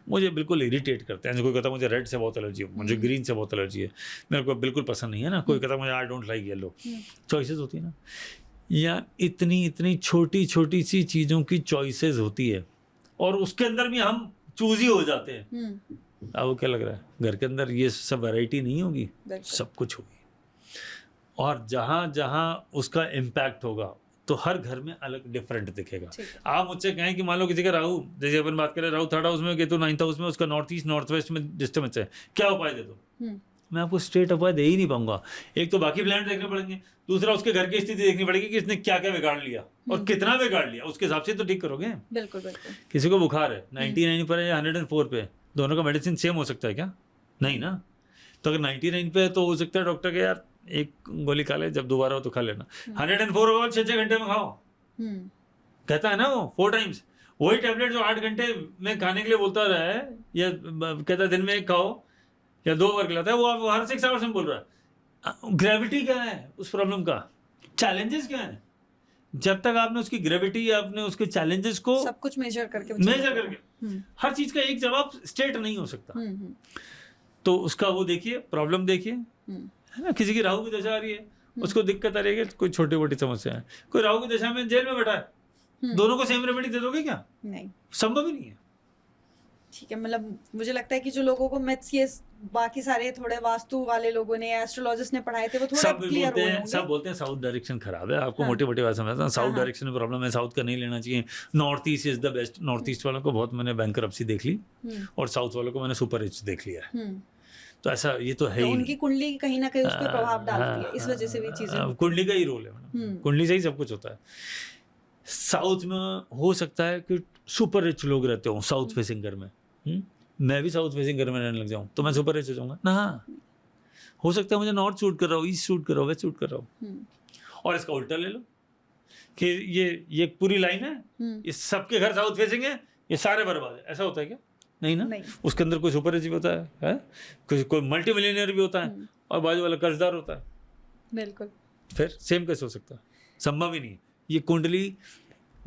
मुझे बिल्कुल इरिटेट करते हैं। कोई कहता है मुझे रेड से बहुत एलर्जी है, मुझे ग्रीन से बहुत एलर्जी है, मेरे को बिल्कुल पसंद नहीं है ना। कोई कहता है मुझे I don't like yellow. Choices होती है ना, या इतनी छोटी छोटी सी चीज़ों की चॉइसेस होती है, और उसके अंदर भी हम चूजी हो जाते हैं। आपको क्या लग रहा है, घर के अंदर ये सब वैरायटी नहीं होगी? सब कुछ होगी, और जहाँ जहाँ उसका इम्पैक्ट होगा तो हर घर में अलग डिफरेंट दिखेगा। आप मुझसे कहें कि मान लो किसी का राहु, जैसे अपन बात करें, राहु 3rd हाउस में, केतु 9th हाउस में, उसका नॉर्थ ईस्ट नॉर्थ वेस्ट में डिस्टर्बेंस है, क्या उपाय दे दो? मैं आपको स्ट्रेट उपाय दे ही नहीं पाऊंगा। एक तो बाकी प्लान देखने पड़ेंगे, दूसरा उसके घर की स्थिति देखनी पड़ेगी कि इसने क्या क्या बिगाड़ लिया और कितना बिगाड़ लिया, उसके हिसाब से तो ठीक करोगे। बिल्कुल बिल्कुल। किसी को बुखार है 99 पर है या 104 पे, दोनों का मेडिसिन सेम हो सकता है क्या? नहीं ना। तो अगर 99 पे है तो हो सकता है डॉक्टर के यार एक गोली खा ले, जब दोबारा हो तो खा लेना। 104 होगा 6-6 घंटे में खाओ, कहता है ना वो 4 टाइम्स। वही टैबलेट जो 8 घंटे में खाने के लिए बोलता रहा है, या कहता है दिन में 1 खाओ या 2 बार खिलाता है, वो हर 6 आवर्स में बोल रहा है। ग्रेविटी क्या है उस प्रॉब्लम का, चैलेंजेस क्या है? जब तक आपने उसकी ग्रेविटी या आपने उसके चैलेंजेस को सब कुछ मेजर करके हर चीज का एक जवाब स्ट्रेट नहीं हो सकता। तो उसका वो देखिए, प्रॉब्लम देखिए, है ना। किसी की राहु की दशा आ रही है, उसको दिक्कत आ रही है, कोई छोटी मोटी समस्या है, कोई राहु की दशा में जेल में बैठा है, दोनों को सेम रेमेडी दे दोगे क्या? नहीं, संभव ही नहीं है। ठीक है, मतलब मुझे लगता है कि जो लोगों को मैथ्स ये बाकी सारे थोड़े वास्तु वाले लोगों ने, एस्ट्रोलॉजिस्ट ने पढ़ाए थे, वो थोड़ा क्लियर हो जाएंगे। सब बोलते हैं साउथ डायरेक्शन खराब है, आपको मोटी मोटी बात समझता हूं, साउथ डायरेक्शन में प्रॉब्लम है, साउथ का नहीं लेना चाहिए, north east is the best. North east वालों को बहुत मैंने बैंकरप्सी देख ली, और साउथ वालों को मैंने सुपर रिच देख लिया है। तो ऐसा ये तो है ही, उनकी कुंडली कहीं ना कहीं उस पर प्रभाव डालती है, इस वजह से भी चीजें, कुंडली का ही रोल है, कुंडली से ही सब कुछ होता है। साउथ में हो सकता है कि सुपर रिच लोग रहते हो साउथ फेसिंग घर में, मैं भी साउथ फेसिंग घर में रहने लग जाऊँ तो मैं सुपर रिच हो जाऊँगा ना? हो सकता है मुझे नॉर्थ शूट कर रहा हूँ, ईस्ट शूट कर रहा हूँ, वेस्ट शूट कर रहा हूँ। और इसका उल्टा ले लो कि ये पूरी लाइन है, ये सबके घर साउथ फेसिंग है, ये सारे बर्बाद है, ऐसा होता है क्या? नहीं ना। नहीं। उसके अंदर कोई सुपर रिच भी होता है? कोई मल्टी मिलियनियर भी होता है और बाजू वाला कर्जदार होता है। बिल्कुल। फिर सेम कैसे हो सकता है? संभव ही नहीं है। ये कुंडली,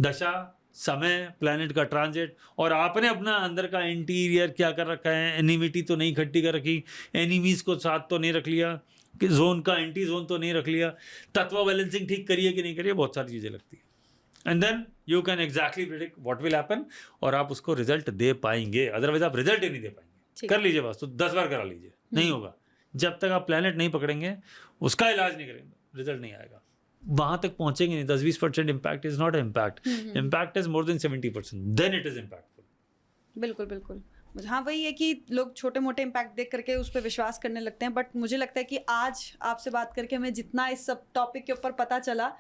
दशा, समय, प्लैनेट का ट्रांजिट, और आपने अपना अंदर का इंटीरियर क्या कर रखा है, एनिमिटी तो नहीं इकट्ठी कर रखी, एनिमीज को साथ तो नहीं रख लिया, कि जोन का एंटी जोन तो नहीं रख लिया, तत्व बैलेंसिंग ठीक करिए कि नहीं करिए, बहुत सारी चीज़ें लगती है। And then you can exactly predict what will happen, और आप उसको रिजल्ट दे पाएंगे। अदरवाइज आप रिजल्ट ही नहीं दे पाएंगे। कर लीजिए बस, तो 10 बार करा लीजिए, नहीं होगा। जब तक आप प्लैनेट नहीं पकड़ेंगे, उसका इलाज नहीं करेंगे, रिजल्ट नहीं आएगा। वहां तक पहुंचेंगे नहीं। 10-20% impact is not impact, impact is more than 70%, then it is impactful. बिल्कुल बिल्कुल। हाँ, वही है कि लोग छोटे मोटे इम्पैक्ट देख करके उस पर विश्वास करने लगते हैं, बट मुझे लगता है कि आज आपसे बात करके हमें जितना इस सब टॉपिक के ऊपर पता चला,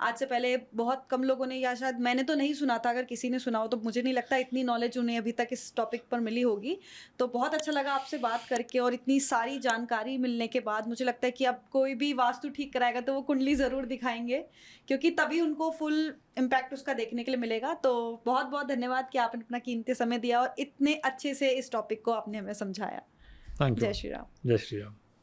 आज से पहले बहुत कम लोगों ने, या शायद मैंने तो नहीं सुना था, अगर किसी ने सुना हो तो मुझे नहीं लगता इतनी नॉलेज उन्हें अभी तक इस टॉपिक पर मिली होगी। तो बहुत अच्छा लगा आपसे बात करके, और इतनी सारी जानकारी मिलने के बाद मुझे लगता है कि अब कोई भी वास्तु ठीक कराएगा तो वो कुंडली ज़रूर दिखाएंगे, क्योंकि तभी उनको फुल इम्पैक्ट उसका देखने के लिए मिलेगा। तो बहुत बहुत धन्यवाद कि आपने अपना कीमती समय दिया और इतने अच्छे से इस टॉपिक को आपने हमें समझाया। Thank you. जय श्री राम। जय श्री राम।